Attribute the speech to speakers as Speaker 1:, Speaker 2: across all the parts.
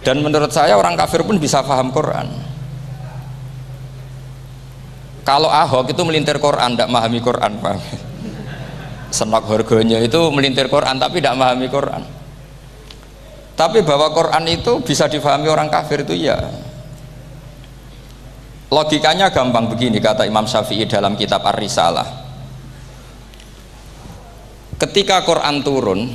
Speaker 1: Dan menurut saya orang kafir pun bisa paham Quran. Kalau Ahok itu melintir Quran, tidak memahami Quran, paham? Senok harganya itu melintir Quran tapi tidak memahami Quran. Tapi bahwa Quran itu bisa difahami orang kafir itu ya. Logikanya gampang begini, kata Imam Syafi'i dalam kitab Ar-Risalah. Ketika Quran turun,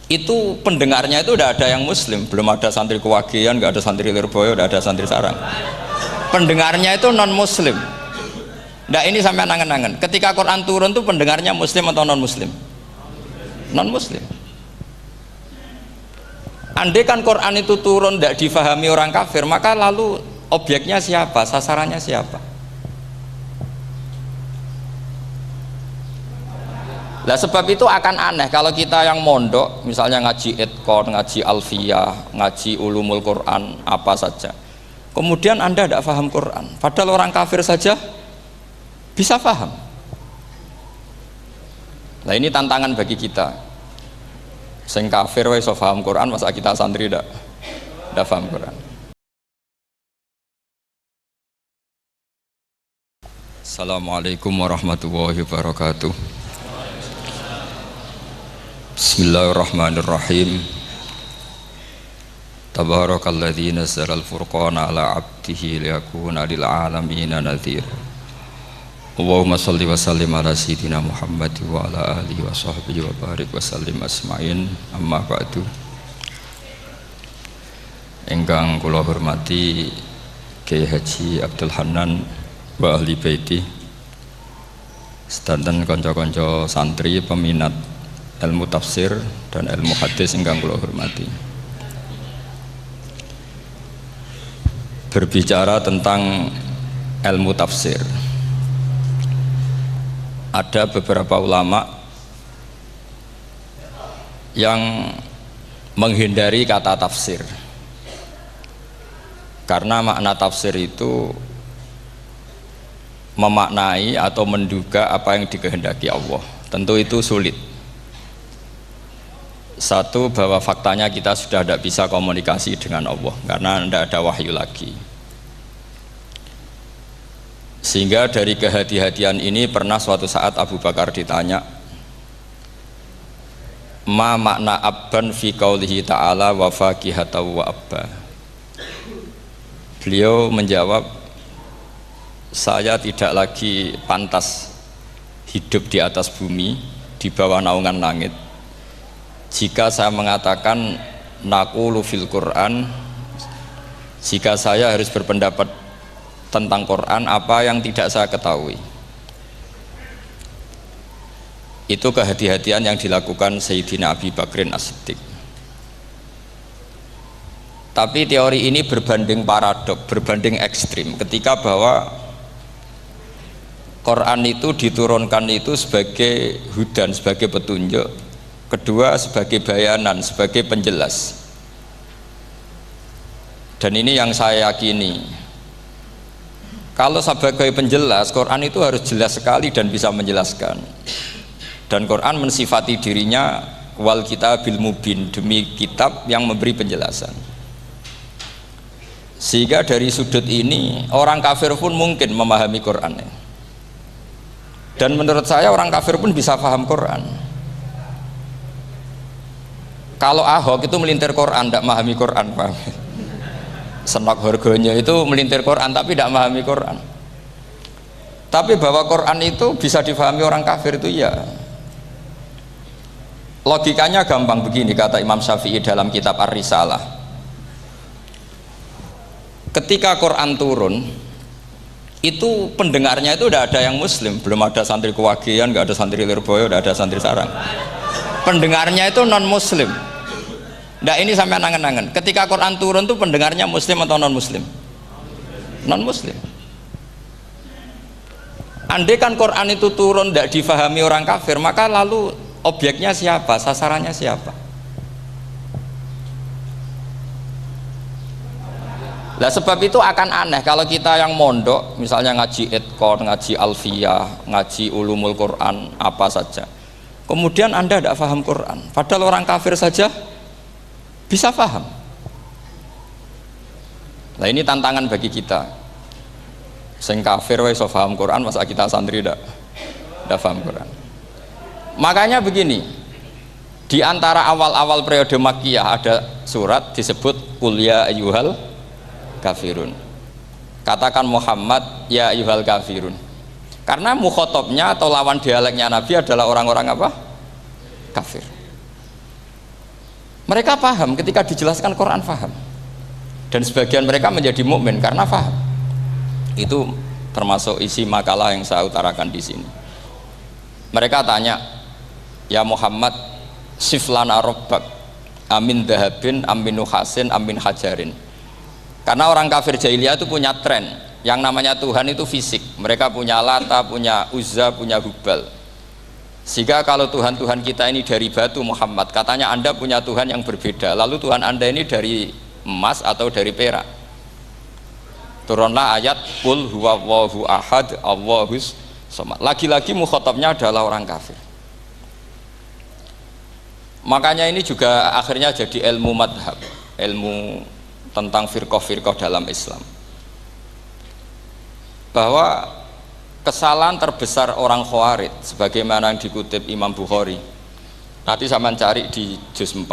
Speaker 1: itu pendengarnya itu udah ada yang muslim, belum ada santri Kewagian, nggak ada santri Lirboyo, udah ada santri Sarang. Pendengarnya itu non muslim. Nah ini sampai nangen-nangen, ketika Quran turun tuh pendengarnya muslim atau non muslim? Non muslim. Andai kan Quran itu turun tidak difahami orang kafir, maka lalu objeknya siapa, sasarannya siapa? Nah sebab itu akan aneh kalau kita yang mondok, misalnya ngaji Idqon, ngaji Alfiyah, ngaji Ulumul Quran, apa saja, kemudian Anda tidak paham Quran, padahal orang kafir saja bisa paham. Nah ini tantangan bagi kita. Sing kafir wae iso paham Quran, masa kita santri tidak paham Quran. Assalamualaikum warahmatullahi wabarakatuh. Bismillahirrahmanirrahim. Tabarakalladzi nazzala al-furqana ala 'abdihi liyakuna lil 'alamina nadhira. Allahumma sholli wa sallim ala sayyidina Muhammad wa ala alihi wa sahbihi wa barik wa sallim asma'in. Amma ba'du. Ingkang kula hormati Kiai Haji Abdul Hanan wa ahli baiti, sedanten kanca-kanca santri peminat ilmu tafsir dan ilmu hadis ingkang kula hormati. Berbicara tentang ilmu tafsir, ada beberapa ulama yang menghindari kata tafsir karena makna tafsir itu memaknai atau menduga apa yang dikehendaki Allah. Tentu itu sulit. Satu, bahwa faktanya kita sudah tidak bisa komunikasi dengan Allah karena tidak ada wahyu lagi. Sehingga dari kehati-hatian ini pernah suatu saat Abu Bakar ditanya, ma makna abban fi qaulihi ta'ala wa faqihatan wa abba. Beliau menjawab, saya tidak lagi pantas hidup di atas bumi, di bawah naungan langit, jika saya mengatakan naqulu fil Quran, jika saya harus berpendapat tentang Quran apa yang tidak saya ketahui. Itu kehati-hatian yang dilakukan Sayyidina Abi Bakrin As-Siddiq. Tapi teori ini berbanding paradok, berbanding ekstrim, ketika bahwa Quran itu diturunkan itu sebagai hudan, sebagai petunjuk, kedua sebagai bayanan, sebagai penjelas. Dan ini yang saya yakini, kalau sebagai penjelas, Quran itu harus jelas sekali dan bisa menjelaskan. Dan Quran mensifati dirinya wal kitabil mubin, demi kitab yang memberi penjelasan. Sehingga dari sudut ini orang kafir pun mungkin memahami Quran. Dan menurut saya orang kafir pun bisa paham Quran. Kalau Ahok itu melintir Quran, tidak memahami Quran, paham? Senok harganya itu melintir Quran tapi tidak memahami Quran. Tapi bahwa Quran itu bisa difahami orang kafir itu ya. Logikanya gampang begini, kata Imam Syafi'i dalam kitab Ar-Risalah. Ketika Quran turun, itu pendengarnya itu udah ada yang muslim, belum ada santri Kewagian, nggak ada santri Lirboyo, udah ada santri Sarang. Pendengarnya itu non muslim. Nah ini sampai nangen-nangen, ketika Quran turun tuh pendengarnya muslim atau non muslim? Non muslim. Andai kan Quran itu turun tidak difahami orang kafir, maka lalu objeknya siapa, sasarannya siapa? Nah sebab itu akan aneh kalau kita yang mondok, misalnya ngaji Idqon, ngaji Alfiyah, ngaji Ulumul Quran, apa saja, kemudian Anda tidak paham Quran, padahal orang kafir saja bisa paham. Nah ini tantangan bagi kita. Sing kafir wae iso paham Quran, masa kita santri ndak paham Quran. Makanya begini, di antara awal-awal periode Makkiyah ada surat disebut Qul ya ayyuhal kafirun. Katakan Muhammad ya ayyuhal kafirun. Karena mukhatabnya atau lawan dialeknya Nabi adalah orang-orang apa? Kafir. Mereka paham ketika dijelaskan Quran, paham. Dan sebagian mereka menjadi mukmin karena paham. Itu termasuk isi makalah yang saya utarakan di sini. Mereka tanya, ya Muhammad, siflana robbak, amin dahabin, amin nuhasin, amin hajarin. Karena orang kafir jahiliyah itu punya tren, yang namanya Tuhan itu fisik. Mereka punya Lata, punya Uzza, punya Hubal. Sehingga kalau Tuhan-Tuhan kita ini dari batu Muhammad, katanya Anda punya Tuhan yang berbeda. Lalu Tuhan Anda ini dari emas atau dari perak. Turunlah ayat Qul huwallahu ahad Allahus samad. Lagi-lagi mukhatabnya adalah orang kafir. Makanya ini juga akhirnya jadi ilmu madhab, ilmu tentang firqah-firqah dalam Islam. Bahwa kesalahan terbesar orang Khawarij sebagaimana yang dikutip Imam Bukhari. Nanti saya mencari di juz 4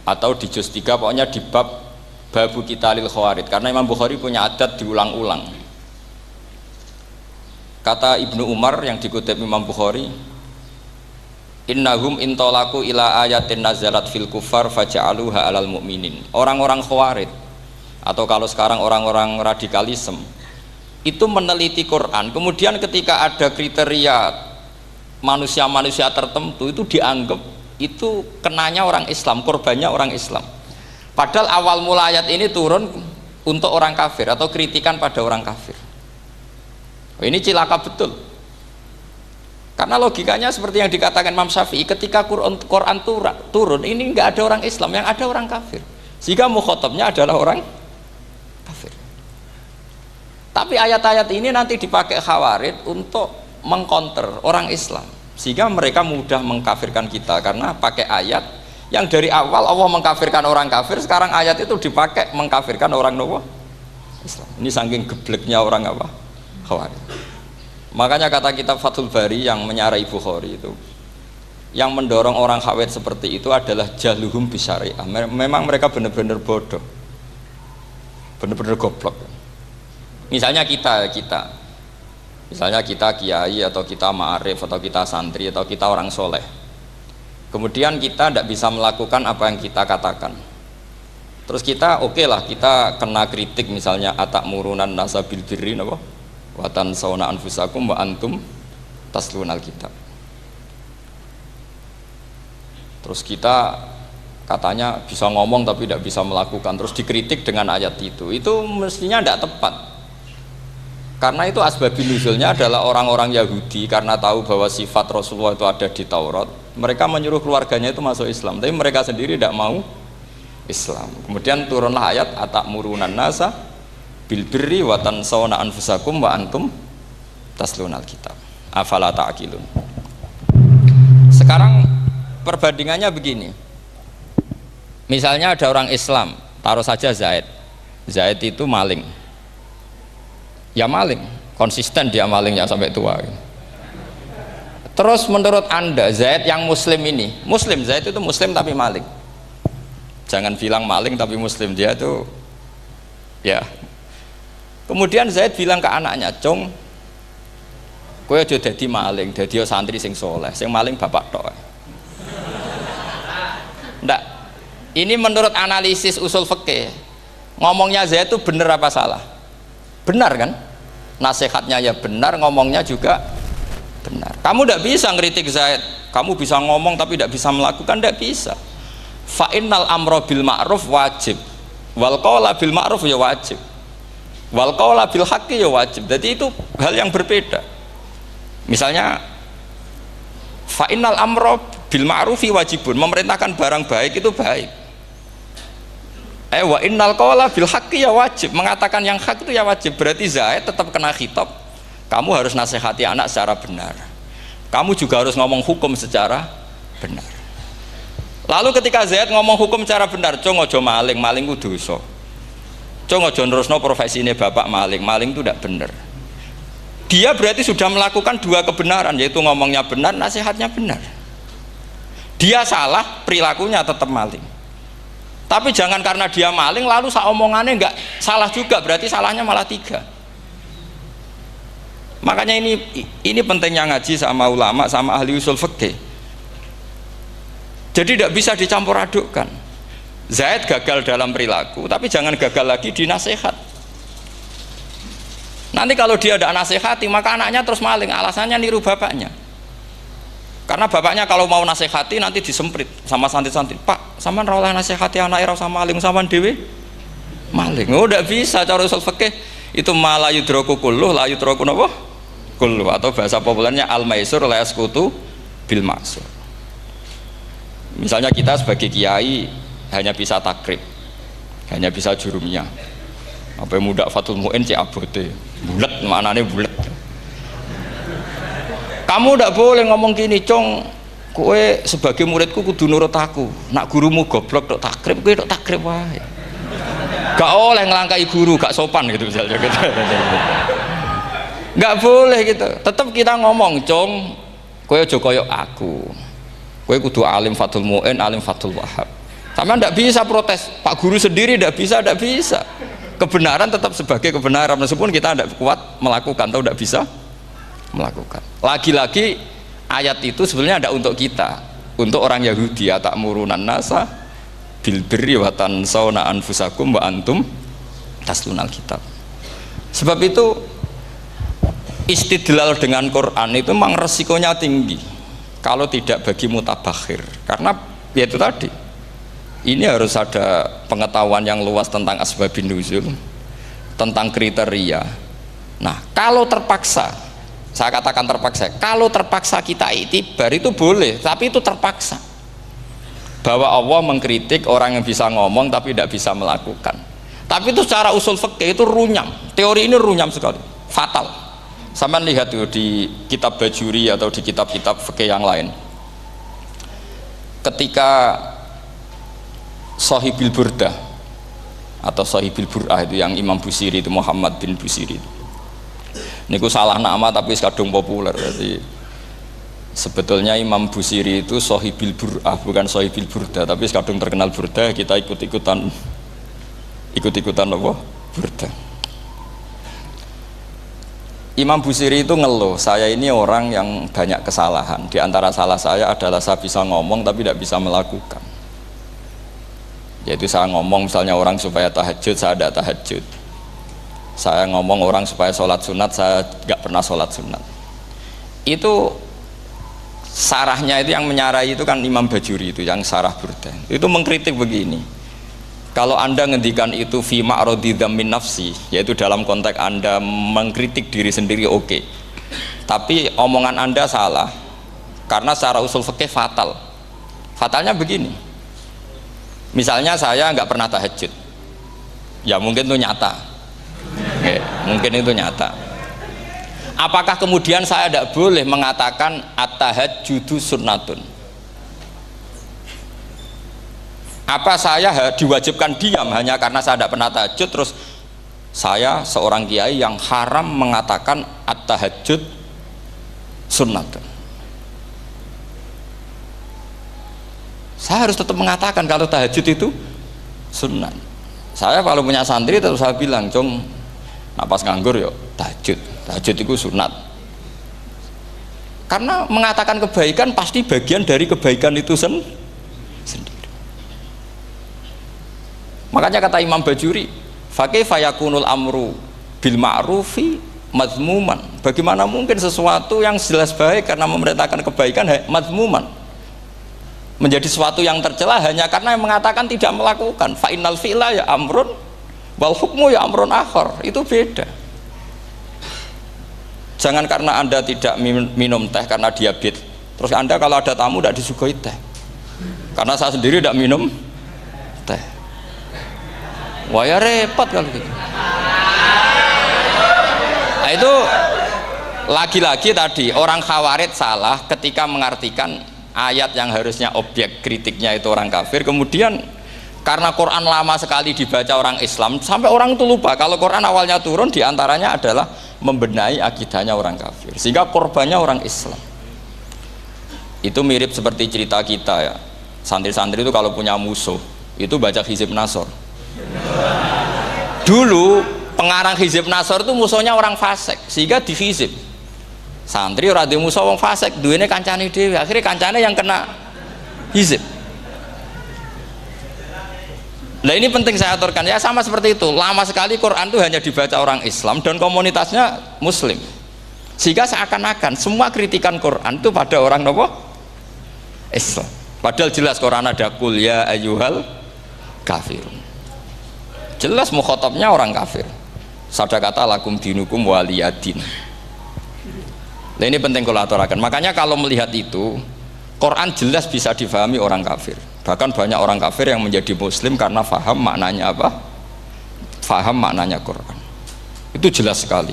Speaker 1: atau di juz 3, pokoknya di bab babu qitalil Khawarij, karena Imam Bukhari punya adat diulang-ulang. Kata Ibnu Umar yang dikutip Imam Bukhari, innahum intolaku ila ayatin nazalat fil kufar faja'aluha alal mu'minin. Orang-orang Khawarij atau kalau sekarang orang-orang radikalisme itu meneliti Quran, kemudian ketika ada kriteria manusia-manusia tertentu itu dianggap itu kenanya orang Islam, korbannya orang Islam. Padahal awal mula ayat ini turun untuk orang kafir atau kritikan pada orang kafir. Ini cilaka betul. Karena logikanya seperti yang dikatakan Imam Syafi'i, ketika Quran turun ini nggak ada orang Islam, yang ada orang kafir. Sehingga mukhatabnya adalah orang kafir. Tapi ayat-ayat ini nanti dipakai Khawarij untuk mengcounter orang Islam, sehingga mereka mudah mengkafirkan kita karena pakai ayat yang dari awal Allah mengkafirkan orang kafir, sekarang ayat itu dipakai mengkafirkan orang Islam. Ini saking gebleknya orang apa? Khawarij. Makanya kata kitab Fathul Bari yang menyarai Bukhari itu, yang mendorong orang Khawarij seperti itu adalah jahluhum bisyariah. Memang mereka benar-benar bodoh, benar-benar goblok. Misalnya kita kiai atau kita ma'arif atau kita santri atau kita orang soleh, kemudian kita tidak bisa melakukan apa yang kita katakan, terus kita oke lah, kita kena kritik misalnya atakmurunan nasa bil birri napa wa tansawna anfusakum wa antum taslunal kitab. Terus kita katanya bisa ngomong tapi tidak bisa melakukan, terus dikritik dengan ayat itu mestinya tidak tepat. Karena itu asbabun nuzulnya adalah orang-orang Yahudi karena tahu bahwa sifat Rasulullah itu ada di Taurat, mereka menyuruh keluarganya itu masuk Islam, tapi mereka sendiri tidak mau Islam. Kemudian turunlah ayat atakmurunan nasa bil birri wa tansawna anfusakum wa antum taslunal kitab afala ta'qilun. Sekarang perbandingannya begini, misalnya ada orang Islam, taruh saja Zaid itu maling, ya maling, konsisten dia malingnya sampai tua. Terus menurut Anda Zaid yang muslim ini, muslim, Zaid itu muslim tapi maling, jangan bilang maling tapi muslim, dia itu ya. Kemudian Zaid bilang ke anaknya, "Cung, kowe aja dadi maling, dadi santri sing soleh, sing maling bapak tok." Ndak, ini menurut analisis usul fikih, ngomongnya Zaid itu benar apa salah? Benar kan? Nasihatnya ya benar, ngomongnya juga benar. Kamu tidak bisa ngeritik Zaid, kamu bisa ngomong tapi tidak bisa melakukan, tidak bisa. Fa'innal amro bil ma'ruf wajib, wal qawla bil ma'ruf ya wajib, wal qawla bil haqqi ya wajib. Jadi itu hal yang berbeda. Misalnya fa'innal amro bil ma'rufi wajibun, memerintahkan barang baik itu baik. Wa innal qawla bil haqqi ya wajib, mengatakan yang hak itu ya wajib. Berarti Zaid tetap kena khitab, kamu harus nasihati anak secara benar, kamu juga harus ngomong hukum secara benar. Lalu ketika Zaid ngomong hukum secara benar, cung ojo maling, maling ku dosa, Cong ojo nerusno profesi ini bapak maling, maling itu tidak benar. Dia berarti sudah melakukan dua kebenaran, yaitu ngomongnya benar, nasihatnya benar. Dia salah, perilakunya tetap maling. Tapi jangan karena dia maling lalu omongannya nggak salah juga, berarti salahnya malah tiga. Makanya ini pentingnya ngaji sama ulama, sama ahli usul fikih. Jadi tidak bisa dicampur adukkan. Zaid gagal dalam perilaku, tapi jangan gagal lagi di nasihat. Nanti kalau dia tidak nasihati, maka anaknya terus maling, alasannya niru bapaknya. Karena bapaknya kalau mau nasihati nanti disemprit sama santri-santri, Pak, sampean ra oleh nasihati anak ra sama maling, sampean dhewe maling. Oh, tidak bisa cara usul fikih. Itu malah yudroku kulluh, la yudroku napa? Kulluh, atau bahasa populernya al-maisur la yasqutu bil maksur. Misalnya kita sebagai kiai hanya bisa takrib, hanya bisa jurumnya. Apa muda Fatul Mu'in cek abote, bulat maknane bulat. Kamu tidak boleh ngomong gini, Cong, kowe sebagai muridku kudu nurut aku. Nak gurumu goblok tok takrib, kowe tok takrib wae. Gak oleh ngelangkai guru, gak sopan gitu misalnya gitu. Gak boleh gitu. Tetap kita ngomong, Cong, kowe aja koyok aku. Kowe kudu alim Fatul Mu'in, alim Fatul Wahab. Sama tidak bisa protes, Pak Guru sendiri tidak bisa. Kebenaran tetap sebagai kebenaran, meskipun kita tidak kuat melakukan atau tidak bisa melakukan. Lagi-lagi ayat itu sebenarnya ada untuk kita, untuk orang Yahudi, ta'murunan nasa bil birri wa tansawna anfusakum wa antum taslunal kitab. Sebab itu istidlal dengan Quran itu memang resikonya tinggi kalau tidak bagi mutabakhir, karena ya itu tadi. Ini harus ada pengetahuan yang luas tentang asbabun nuzul, tentang kriteria. Nah, kalau terpaksa, saya katakan terpaksa, kalau terpaksa kita itibar itu boleh, tapi itu terpaksa. Bahwa Allah mengkritik orang yang bisa ngomong tapi tidak bisa melakukan. Tapi itu secara usul fikih itu runyam. Teori ini runyam sekali, fatal. Sampai lihat tuh di kitab Bajuri atau di kitab-kitab fikih yang lain. Ketika Shahibil Burdah atau Shahibil Bur'ah itu yang Imam Busiri itu, Muhammad bin Busiri itu. Niku salah nama tapi kadung populer. Jadi sebetulnya Imam Busiri itu Shahibil Bur'ah, bukan Shahibil Burdah, tapi kadung terkenal Burdah, kita ikut-ikutan apa? Burdah. Imam Busiri itu ngeluh, saya ini orang yang banyak kesalahan. Di antara salah saya adalah saya bisa ngomong tapi tidak bisa melakukan. Yaitu saya ngomong misalnya orang supaya tahajud, saya tidak tahajud. Saya ngomong orang supaya sholat sunat, saya nggak pernah sholat sunat. Itu sarahnya itu yang menyarai itu kan Imam Bajuri itu yang sarah Burdah. Itu mengkritik begini. Kalau Anda ngendikan itu fi ma'radi dzammin nafsi, yaitu dalam konteks Anda mengkritik diri sendiri, oke. Tapi omongan Anda salah. Karena secara usul fikih fatal. Fatalnya begini. Misalnya saya nggak pernah tahajud, ya mungkin itu nyata, mungkin itu nyata. Apakah kemudian saya tidak boleh mengatakan at-tahajjudu sunnatun? Apa saya diwajibkan diam hanya karena saya tidak pernah tahajud, terus saya seorang kiai yang haram mengatakan at-tahajjud sunnatun? Saya harus tetap mengatakan kalau tahajud itu sunnah. Saya kalau punya santri terus saya bilang, Cong, napas nganggur yuk tahajud itu sunat. Karena mengatakan kebaikan pasti bagian dari kebaikan itu sendiri. Makanya kata Imam Bajuri, fakaifa yakunul amru bil ma'rufi mazmuman. Bagaimana mungkin sesuatu yang jelas baik karena memerintahkan kebaikan mazmuman menjadi sesuatu yang tercela hanya karena yang mengatakan tidak melakukan. Fa innal fi'la ya amrun wal hukmu ya amrun akhar. Itu beda. Jangan karena Anda tidak minum teh karena diabetes, terus Anda kalau ada tamu tidak disuguhi teh. Karena saya sendiri tidak minum teh. Wah ya repot kalau gitu. Nah, itu lagi-lagi tadi orang Khawarij salah ketika mengartikan ayat yang harusnya objek kritiknya itu orang kafir, kemudian Karena Quran lama sekali dibaca orang Islam sampai orang itu lupa kalau Quran awalnya turun diantaranya adalah membenahi akidahnya orang kafir, sehingga korbannya orang Islam. Itu mirip seperti cerita kita ya, santri-santri itu kalau punya musuh itu baca Hizib Nasor. Dulu pengarang Hizib Nasor itu musuhnya orang fasik, sehingga di Hizib santri ora duwe musuh wong fasik, duwene kancane dhewe, akhirnya kancane yang kena Hizib. Nah ini penting saya aturkan ya, sama seperti itu. Lama sekali Quran itu hanya dibaca orang Islam dan komunitasnya Muslim, sehingga seakan-akan semua kritikan Quran itu pada orang nopo Islam. Padahal jelas Quran ada kul ya ayyuhal kafirun. Jelas mukhatabnya orang kafir. Sadaqata lakum dinukum waliyadin. Nah ini penting kalau aturakan. Makanya kalau melihat itu, Quran jelas bisa difahami orang kafir. Bahkan banyak orang kafir yang menjadi muslim karena faham maknanya apa? Faham maknanya Quran. Itu jelas sekali.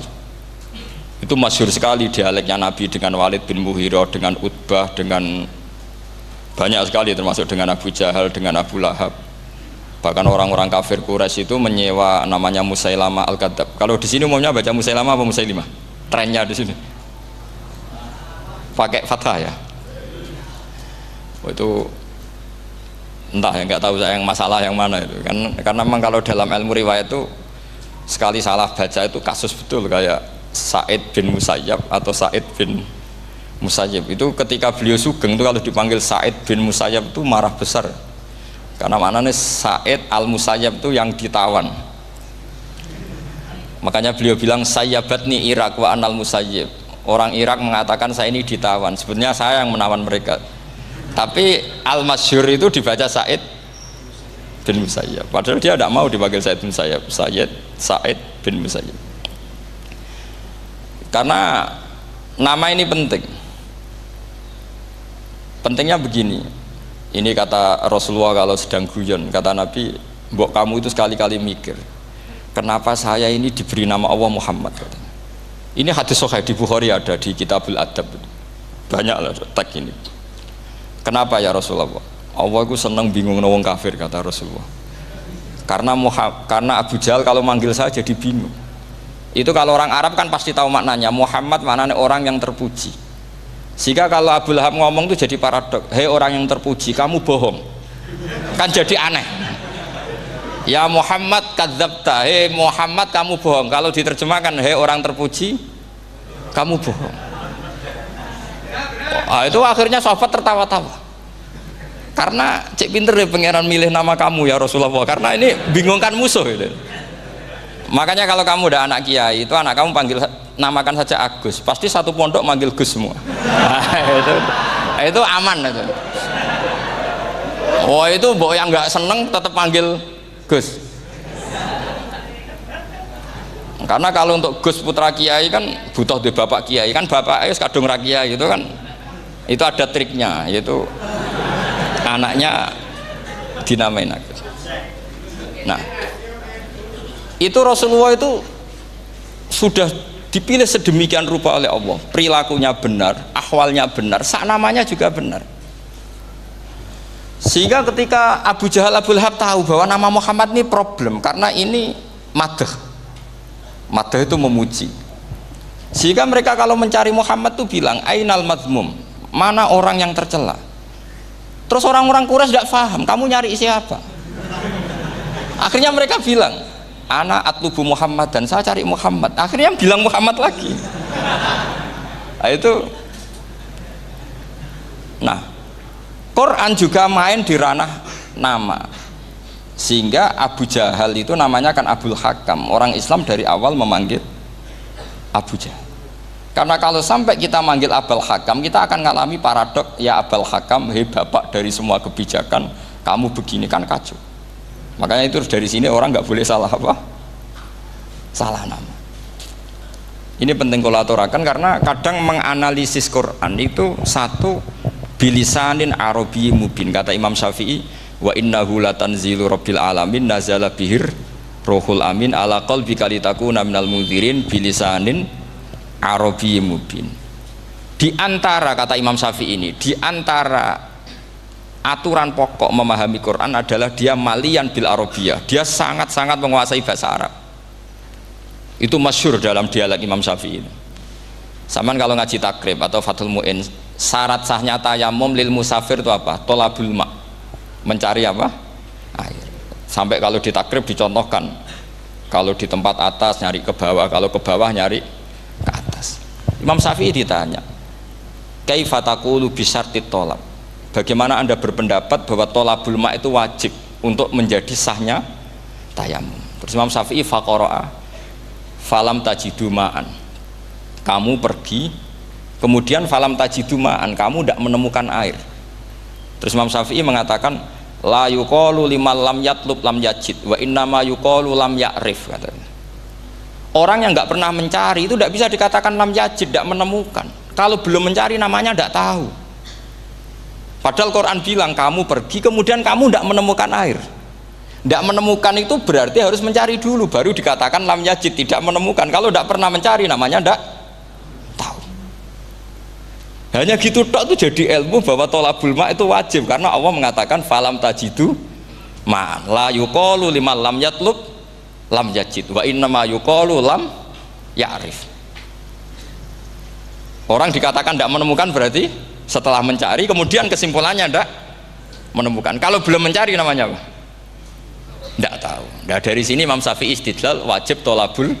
Speaker 1: Itu masyhur sekali dialeknya Nabi dengan Walid bin Mughirah, dengan Utbah, dengan banyak sekali, termasuk dengan Abu Jahal, dengan Abu Lahab. Bahkan orang-orang kafir Quraisy itu menyewa namanya Musailamah Al-Kadzab. Kalau di sini umumnya baca Musailamah apa Musailimah? Trennya di sini pakai fathah ya. Itu entah ya, nggak tahu saya yang masalah yang mana itu kan, karena memang kalau dalam ilmu riwayat itu sekali salah baca itu kasus betul, kayak Sa'id bin Musayyab atau Sa'id bin Musayyib itu ketika beliau sugeng itu kalau dipanggil Sa'id bin Musayyab itu marah besar, karena maknanya Sa'id al-Musayyab itu yang ditawan. Makanya beliau bilang sayyabatni Irak wa anal Musayyib. Orang Irak mengatakan saya ini ditawan, sebenarnya saya yang menawan mereka. Tapi al-masyhur itu dibaca Sa'id bin Musayyab, padahal dia tidak mau dipanggil Sa'id bin Musayyab, Sa'id bin Musayyab. Karena nama ini penting. Pentingnya begini, ini kata Rasulullah kalau sedang guyon, kata Nabi, mbok kamu itu sekali-kali mikir, kenapa saya ini diberi nama Allah Muhammad, katanya. Ini hadis sahih di Bukhari, ada di Kitabul Adab, banyak lah teks ini. Kenapa ya Rasulullah? Allah itu senang bingung wong kafir, kata Rasulullah. Karena Abu Jahal kalau manggil saya jadi bingung. Itu kalau orang Arab kan pasti tahu maknanya. Muhammad maknanya orang yang terpuji. Sehingga kalau Abu Lahab ngomong itu jadi paradok. Hei orang yang terpuji, kamu bohong. Kan jadi aneh. Ya Muhammad kadzabta. Hei Muhammad kamu bohong. Kalau diterjemahkan hei orang terpuji, kamu bohong. Itu akhirnya sahabat tertawa-tawa, karena cek pinter deh pangeran milih nama kamu ya Rasulullah, karena ini bingungkan musuh gitu. Makanya kalau kamu udah anak kiai itu anak kamu panggil, namakan saja Agus, pasti satu pondok manggil Gus semua. Itu aman itu. Oh itu mbok yang nggak seneng tetap panggil Gus. Karena kalau untuk Gus putra kiai kan butuh di bapak kiai, kan bapak kadung rakyat gitu kan. Itu ada triknya, yaitu anaknya dinamain Agus. Nah, itu Rasulullah itu sudah dipilih sedemikian rupa oleh Allah, perilakunya benar, ahwalnya benar, sak namanya juga benar. Sehingga ketika Abu Jahal, Abu Lahab tahu bahwa nama Muhammad ini problem, karena ini madah itu memuji. Sehingga mereka kalau mencari Muhammad tuh bilang ainal madmum, mana orang yang tercela. Terus orang-orang Quraisy tidak paham, kamu nyari siapa? Akhirnya mereka bilang, ana atlubu Muhammad, dan saya cari Muhammad. Akhirnya bilang Muhammad lagi. Nah, itu. Nah, Quran juga main di ranah nama. Sehingga Abu Jahal itu namanya kan Abul Hakam. Orang Islam dari awal memanggil Abu Jahal. Karena kalau sampai kita manggil Abul Hakam, kita akan mengalami paradok, ya Abul Hakam, hei bapak dari semua kebijakan, kamu begini kan kacau. Makanya itu dari sini orang nggak boleh salah apa? Salah nama. Ini penting kolaborakan, karena kadang menganalisis Quran itu satu bilisanin arabi mubin, kata Imam Syafi'i, wa innahu latanzilu rabbil alamin nazala bihir rohul amin ala qalbika litakuna minal mudhirin bilisanin arabi mubin. Di antara, kata Imam Syafi'i ini, di antara aturan pokok memahami Quran adalah dia malian bil arabiyah, dia sangat-sangat menguasai bahasa Arab. Itu masyhur dalam dialog Imam Syafi'i. Saman kalau ngaji takrib atau Fathul Mu'in, syarat sahnya tayamum lil musafir itu apa? Tolabul ma, mencari apa? Air. Sampai kalau di takrib dicontohkan, kalau di tempat atas nyari ke bawah, kalau ke bawah nyari ke atas. Imam Syafi'i ditanya, kaifa taqulu bi syartit tolab, bagaimana anda berpendapat bahwa tolabul ma itu wajib untuk menjadi sahnya tayamum? Terus Imam Syafi'i faqara'a falam tajidu ma'an, kamu pergi kemudian falam tajidu ma'an, kamu tidak menemukan air. Terus Imam Syafi'i mengatakan la yuqalu liman lam yatlub lam yajid wa innama yuqalu lam ya'rif, katanya. Orang yang nggak pernah mencari itu tidak bisa dikatakan lam yajid, tidak menemukan. Kalau belum mencari namanya tidak tahu. Padahal Quran bilang kamu pergi kemudian kamu tidak menemukan air. Tidak menemukan itu berarti harus mencari dulu baru dikatakan lam yajid, tidak menemukan. Kalau tidak pernah mencari namanya tidak tahu. Hanya gitu tok itu jadi ilmu bahwa tolabul ma itu wajib karena Allah mengatakan falam tajidu ma'an la yuqalu liman lam yatlub lam yajid wa innama yuqalu lam ya'rif. Orang dikatakan tidak menemukan berarti setelah mencari kemudian kesimpulannya tidak menemukan. Kalau belum mencari namanya apa? Tidak tahu. Nah, dari sini Imam Syafi'i istidlal wajib tolabul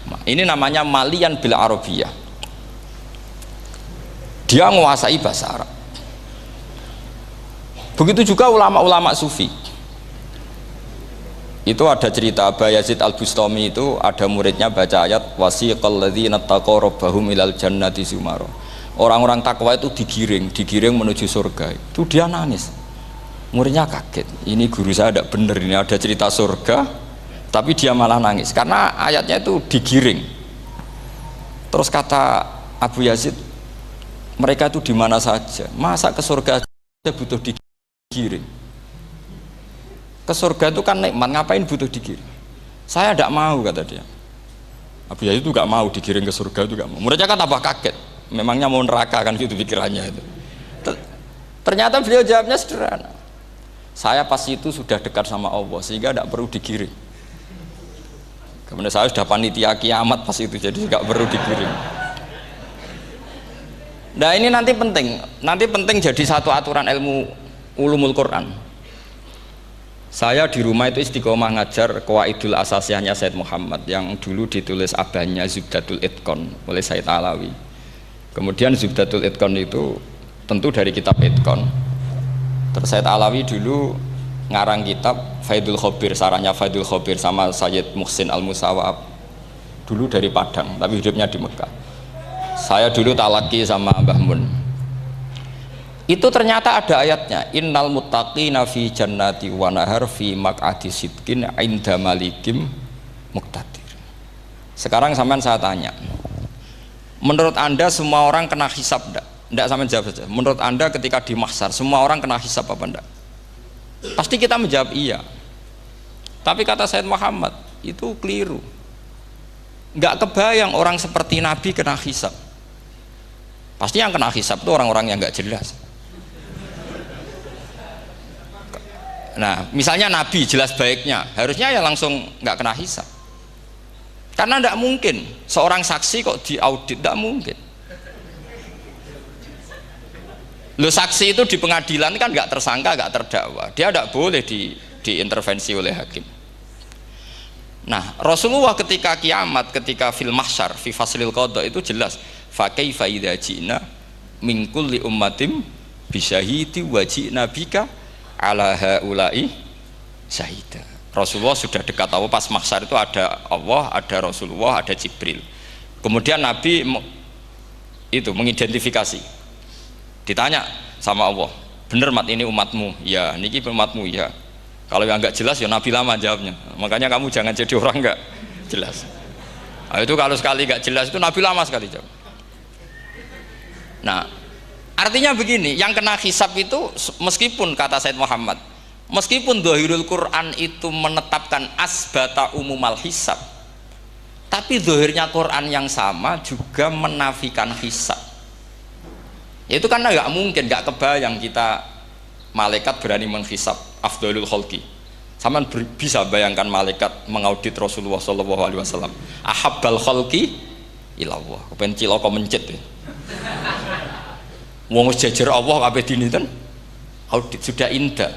Speaker 1: ma. Ini namanya malian bil arabiyah. Dia menguasai bahasa Arab. Begitu juga ulama-ulama sufi. Itu ada cerita Aba Yazid Al-Bustami, itu ada muridnya baca ayat wasiqal ladzina taqaw rabbahum ilal jannati zumara. Orang-orang takwa itu digiring menuju surga. Itu dia nangis. Muridnya kaget, ini guru saya tidak benar, ini ada cerita surga tapi dia malah nangis karena ayatnya itu digiring. Terus kata Abu Yazid, mereka itu di mana saja, masa ke surga aja butuh digiring? Ke surga itu kan nikmat, ngapain butuh digiring? Saya tidak mau, kata dia. Abu Yazid itu gak mau digiring ke surga, itu gak mau. Muridnya kan tambah kaget, memangnya mau neraka kan gitu pikirannya itu. Ternyata beliau jawabnya sederhana, saya pas itu sudah dekat sama Allah sehingga tidak perlu digiring. Kemudian saya sudah panitia kiamat pas itu, jadi tidak perlu digiring. Nah ini nanti penting jadi satu aturan ilmu ulumul Quran. Saya di rumah itu istiqomah ngajar Qawaidul Asasiyahnya Said Muhammad yang dulu ditulis abahnya Zubdatul Itqon oleh Said Alawi. Kemudian Zubdatul Itqon itu tentu dari kitab Itqon. Terus Said Alawi dulu ngarang kitab Faidul Khobir, sarahnya Faidul Khobir sama Sayyid Muhsin Al-Musawab, dulu dari Padang tapi hidupnya di Mekah. Saya dulu talaki sama Mbah Mun. Itu ternyata ada ayatnya, innal muttaqina fi jannati wa nahar fi maq'adi sidqin 'inda malikim muqtadir. Sekarang sampean saya tanya, menurut Anda semua orang kena hisab enggak? Tidak, sama jawab saja. Menurut Anda ketika di mahsyar semua orang kena hisab apa enggak? Pasti kita menjawab iya. Tapi kata Said Muhammad itu keliru. Enggak kebayang orang seperti Nabi kena hisab. Pasti yang kena hisab itu orang-orang yang enggak jelas. Nah, misalnya Nabi jelas baiknya, harusnya ya langsung enggak kena hisab. Karena enggak mungkin seorang saksi kok diaudit, enggak mungkin. Lo saksi itu di pengadilan kan nggak tersangka, nggak terdakwa, dia tidak boleh diintervensi oleh hakim. Nah Rasulullah ketika kiamat, ketika fil mahsyar, fi faslil qada itu jelas fa kaifa idza ji'na min kulli ummatin bisyahidi wa ji'na bika ala haula'i syahida. Rasulullah sudah dekat Allah, pas mahsyar itu ada Allah, ada Rasulullah, ada Jibril. Kemudian Nabi itu mengidentifikasi. Ditanya sama Allah, bener mat ini umatmu? Ya, niki umatmu ya. Kalau yang nggak jelas ya Nabi lama jawabnya. Makanya kamu jangan jadi orang nggak jelas. Nah, itu kalau sekali nggak jelas itu Nabi lama sekali jawab. Nah, artinya begini, yang kena hisab itu meskipun kata Said Muhammad, meskipun Dhahirul Quran itu menetapkan asbata umumal hisab, tapi zahirnya Quran yang sama juga menafikan hisab. Itu karena nggak mungkin, nggak kebayang kita malaikat berani menghisab afdhalul khalqi. Sampeyan bisa bayangkan malaikat mengaudit Rasulullah sallallahu alaihi wasallam. Ahabbal khalqi ilallah. Kepen cilaka mencit. Wong jejer Allah kabeh dinten audit sudah indah.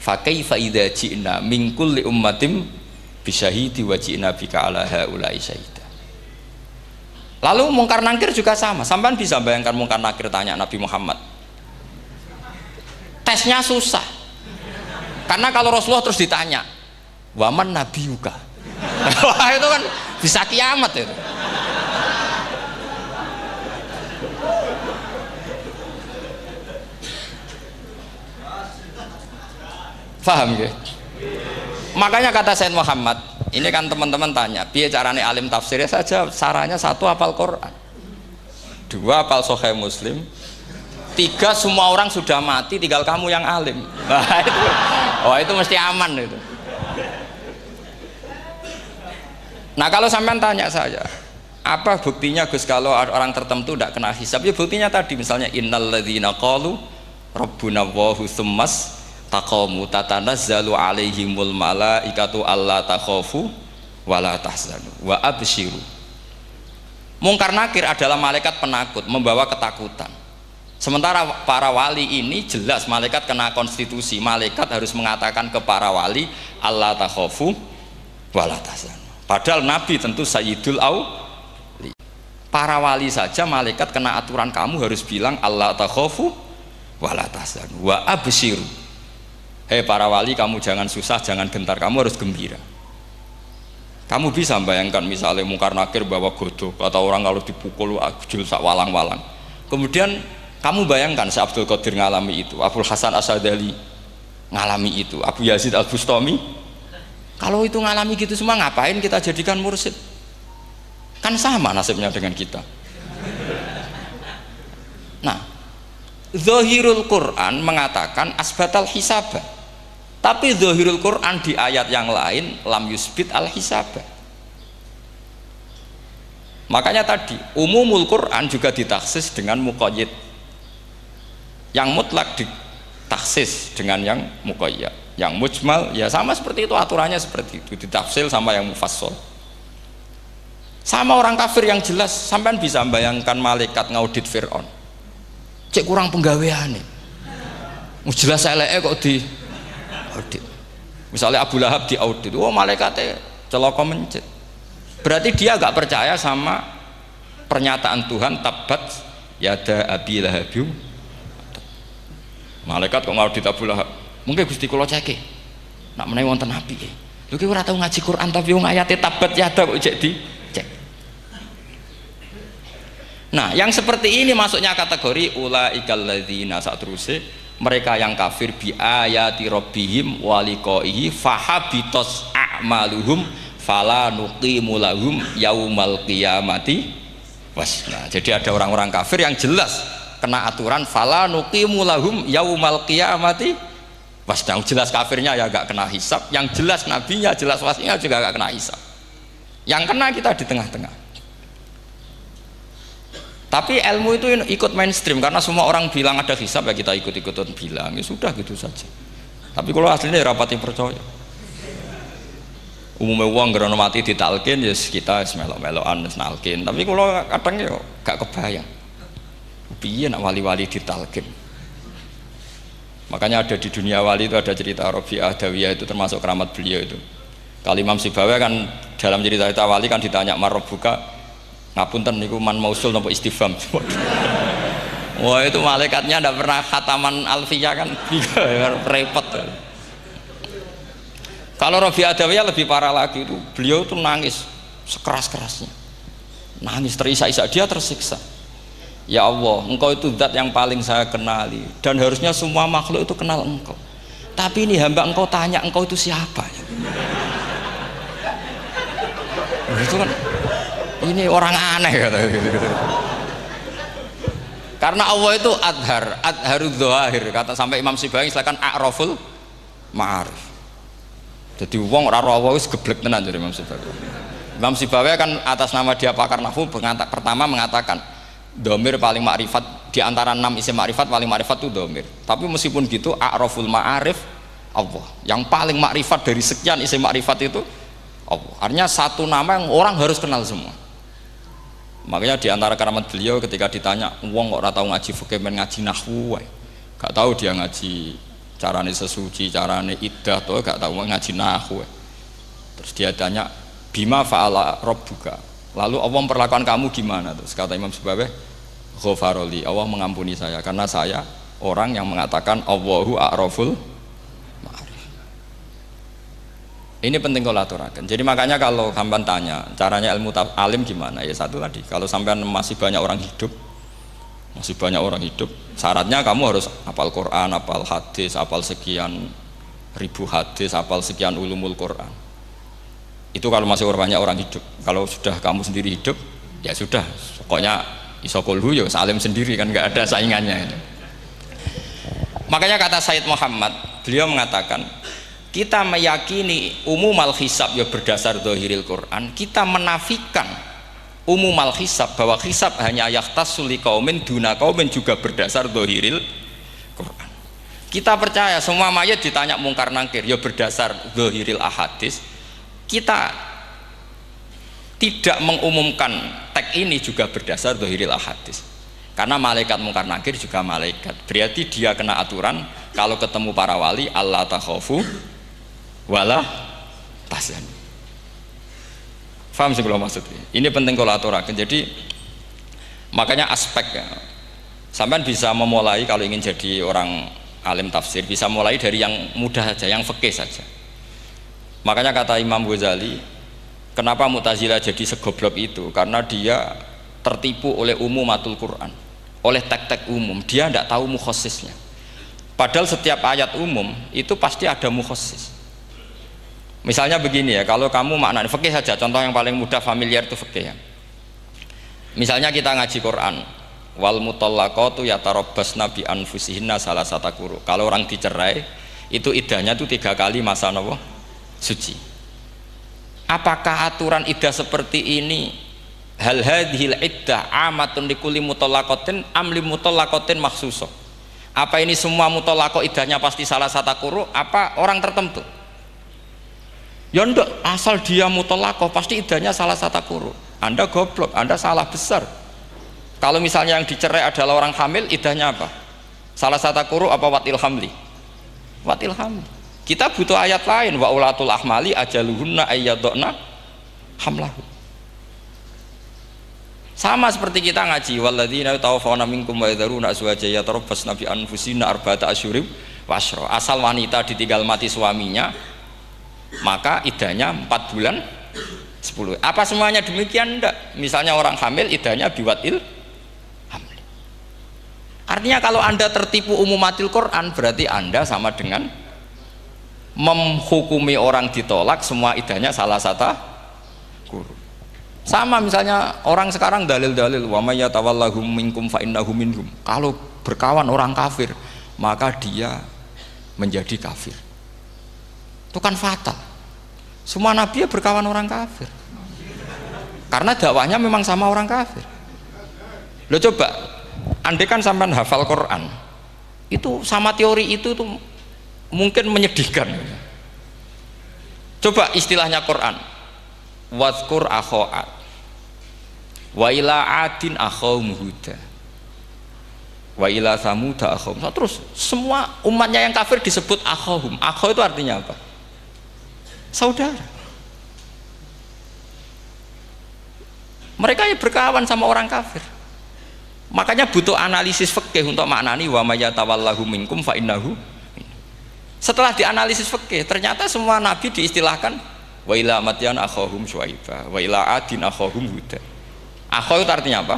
Speaker 1: Fa kaifa idza ji'na min kulli ummatin bisyahidi wa ji'na bika ala haula'i syahida. Lalu mungkar nakir juga sama. Sampean bisa bayangkan mungkar nakir tanya Nabi Muhammad. Tesnya susah. Karena kalau Rasulullah terus ditanya, "Waman nabiyuka?" Wah, itu kan bisa kiamat itu. Paham ya? Makanya kata Sayyid Muhammad, ini kan teman-teman tanya, piye carane alim tafsirnya saja, caranya satu hafal Quran, dua hafal Sahih Muslim, tiga semua orang sudah mati, tinggal kamu yang alim. Nah, itu, oh itu mesti aman itu. Nah kalau sampean tanya saya, apa buktinya Gus kalau orang tertentu tidak kena hisab? Ya buktinya tadi misalnya innalladzina qalu rabbuna Allahu tsummas taqamu tatanazzalu alaihimul malaikatu alla takhafu wala tahzanu wa absyiru. Mungkar nakir adalah malaikat penakut membawa ketakutan. Sementara para wali ini jelas malaikat kena konstitusi, malaikat harus mengatakan ke para wali alla takhafu wala tahzanu. Padahal Nabi tentu sayyidul auli. Para wali saja malaikat kena aturan, kamu harus bilang alla takhafu wala tahzanu wa absyiru. Hei para wali, kamu jangan susah, jangan gentar, kamu harus gembira. Kamu bisa bayangkan misalnya mungkar nakir bawa godok atau orang kalau dipukul ajul sak walang-walang. Kemudian kamu bayangkan Syekh Abdul Qadir ngalami itu, Abdul Hasan Asyadali ngalami itu, Abu Yazid Al-Bustami. Kalau itu ngalami gitu semua, ngapain kita jadikan mursyid? Kan sama nasibnya dengan kita. Nah, Zahirul Quran mengatakan asbatal hisabah. Tapi Zahirul Quran di ayat yang lain lam yusbit al hisabah. Makanya tadi umumul Quran juga ditaksis dengan muqayyid. Yang mutlak ditaksis dengan yang muqayyad. Yang mujmal ya sama seperti itu, aturannya seperti itu, ditafsir sama yang mufassal. Sama orang kafir yang jelas, sampean bisa bayangkan malaikat ngaudit Fir'aun. Cek kurang penggaweane. Jelas eleke kok di audit. Misalnya Abu Lahab di audit, oh malaikatnya celaka mencit. Berarti dia agak percaya sama pernyataan Tuhan tabat yada abi lahabiu. Malaikat kok ngaudit Abu Lahab? Mungkin Gusti kula ceke. Nak menawi wonten api. Lho ki ora tau ngaji Quran tapi wong ayate tabat yada kok cek di cek. Nah, yang seperti ini masuknya kategori ulaikal ladzina satruse, mereka yang kafir bi ayati rabbihim wa liqaihi fahabitos a'maluhum fala nuqimu lahum yaumal qiyamati wasna. Jadi ada orang-orang kafir yang jelas kena aturan fala nuqimu lahum yaumal qiyamati wasna. Jelas kafirnya ya gak kena hisab, yang jelas nabinya, jelas wasinya juga gak kena hisab. Yang kena kita di tengah-tengah. Tapi ilmu itu ikut mainstream karena semua orang bilang ada hisab, ya kita ikut-ikutan bilang, ya sudah gitu saja. Tapi kalau aslinya ya rapati percaya. Umumnya uang gerono mati ditalkin ya kita melok-melokan nalkin. Tapi kalau kadang ya gak kebayang. Piye nak wali-wali ditalkin. Makanya ada di dunia wali itu ada cerita Rabi'ah Dawiyah, itu termasuk keramat beliau itu. Kali Imam Sibawi kan dalam cerita wali kan ditanya marrobuka, ngapunten niku man mausul nopo istifham. Wah itu malaikatnya ndak pernah khataman alfiyah kan repot. Kalau Rabi'ah Adawiyah lebih parah lagi, itu beliau tuh nangis sekeras-kerasnya, nangis terisak-isak, dia tersiksa. Ya Allah, engkau itu zat yang paling saya kenali dan harusnya semua makhluk itu kenal engkau, tapi ini hamba engkau tanya engkau itu siapa ya? Itu kan ini orang aneh kata gitu. Karena Allah itu adharud dzahir, kata sampai Imam Sibawi silakan a'raful ma'arif. Jadi wong ora ora wis geblek tenan dari Imam Sibawi. Imam Sibawi kan atas nama dia pakar nahwu pertama mengatakan dhamir paling makrifat di antara 6 isim makrifat paling makrifat itu dhamir. Tapi meskipun gitu a'raful ma'arif Allah. Yang paling makrifat dari sekian isim makrifat itu Allah. Artinya satu nama yang orang harus kenal semua. Makanya di antara keramat beliau ketika ditanya, wong kok ora tau ngaji fikih men ngaji nahwu wae. Gak tahu dia ngaji carane sesuci, carane iddah to gak tahu ngaji nahwu. Terus dia tanya, "Bima fa'ala rabbuka?" Lalu Allah memperlakukan kamu gimana? Terus kata Imam Subabeh, "Ghafaroli, Allah mengampuni saya karena saya orang yang mengatakan Allahu a'raful ma'arif." Ini penting kalau aturakan. Jadi makanya kalau sampean tanya caranya ilmu alim gimana, ya satu tadi, kalau sampean masih banyak orang hidup, syaratnya kamu harus hafal Quran, hafal hadis, hafal sekian ribu hadis, hafal sekian ulumul Quran. Itu kalau masih banyak orang hidup. Kalau sudah kamu sendiri hidup, ya sudah, pokoknya isokulhu ya salim sendiri kan, nggak ada saingannya. Makanya kata Said Muhammad, beliau mengatakan, kita meyakini umumal hisab ya berdasar dzahiril Quran, kita menafikan umumal hisab bahwa hisab hanya yahtassul liqaumin duna qaumin juga berdasar dzahiril Quran. Kita percaya semua mayat ditanya mungkar nangkir ya berdasar dzahiril ahadis. Kita tidak mengumumkan teks ini juga berdasar dzahiril ahadis. Karena malaikat mungkar nangkir juga malaikat. Berarti dia kena aturan kalau ketemu para wali Allah takhafu wala tahzan. Faham sih kalau maksudnya? Ini penting kalau aturakan. Jadi makanya aspek ya, sampean bisa memulai kalau ingin jadi orang alim tafsir bisa mulai dari yang mudah saja, yang fikih saja. Makanya kata Imam Ghazali, kenapa Mu'tazilah jadi segoblok itu? Karena dia tertipu oleh umumatul Quran, oleh teks-teks umum. Dia tidak tahu mukhasisnya. Padahal setiap ayat umum itu pasti ada mukhassis. Misalnya begini ya, kalau kamu maknanya fikih saja, contoh yang paling mudah familiar itu fikih ya. Misalnya kita ngaji Quran, wal mutallaqatu yatarabbasna bi anfusihinna salasata quru. Kalau orang dicerai, itu iddahnya itu 3 kali masa nopo suci. Apakah aturan iddah seperti ini hal hadhil iddah amatun likulli mutallaqatin am li mutallaqatin makhsusah? Apa ini semua mutallaqah iddahnya pasti salasata quru, apa orang tertentu? Ya enggak, asal dia mutallaqah pasti iddahnya salah satu quru. Anda goblok, Anda salah besar. Kalau misalnya yang dicerai adalah orang hamil, iddahnya apa? Salah satu quru apa watil hamli? Watil hamli. Kita butuh ayat lain, wa ulatul ahmali ajaluhunna ayyadna hamlahu. Sama seperti kita ngaji walladzina tawaffawna minkum wa yadharuna azwajan yatarabbasna bi anfusina arba'ata asyhurin wa asyra. Asal wanita ditinggal mati suaminya, maka iddahnya 4 bulan 10. Apa semuanya demikian? Enggak. Misalnya orang hamil iddahnya biwatil hamil. Artinya kalau Anda tertipu umumatil Quran, berarti Anda sama dengan menghukumi orang ditolak semua iddahnya salah satu guru. Sama misalnya orang sekarang dalil-dalil wa may yatawallahum minkum fa innahu minhum. Kalau berkawan orang kafir, maka dia menjadi kafir. Itu kan fatal. Semua nabi ya berkawan orang kafir karena dakwahnya memang sama orang kafir. Lo coba andai kan sampean hafal Quran itu sama teori itu tuh mungkin menyedihkan. Coba istilahnya Quran, wazkur akhoat wa ila adin akhom huda wa ila samuda akhom. Terus semua umatnya yang kafir disebut akhom. Akho itu artinya apa? Saudara. Mereka ya berkawan sama orang kafir. Makanya butuh analisis fikih untuk maknani wa may yatawallahu minkum fa innahu. Setelah dianalisis fikih, ternyata semua nabi diistilahkan wa ila madyan akhahum syuaiba wa ila adin akhahum huda. Akho itu artinya apa?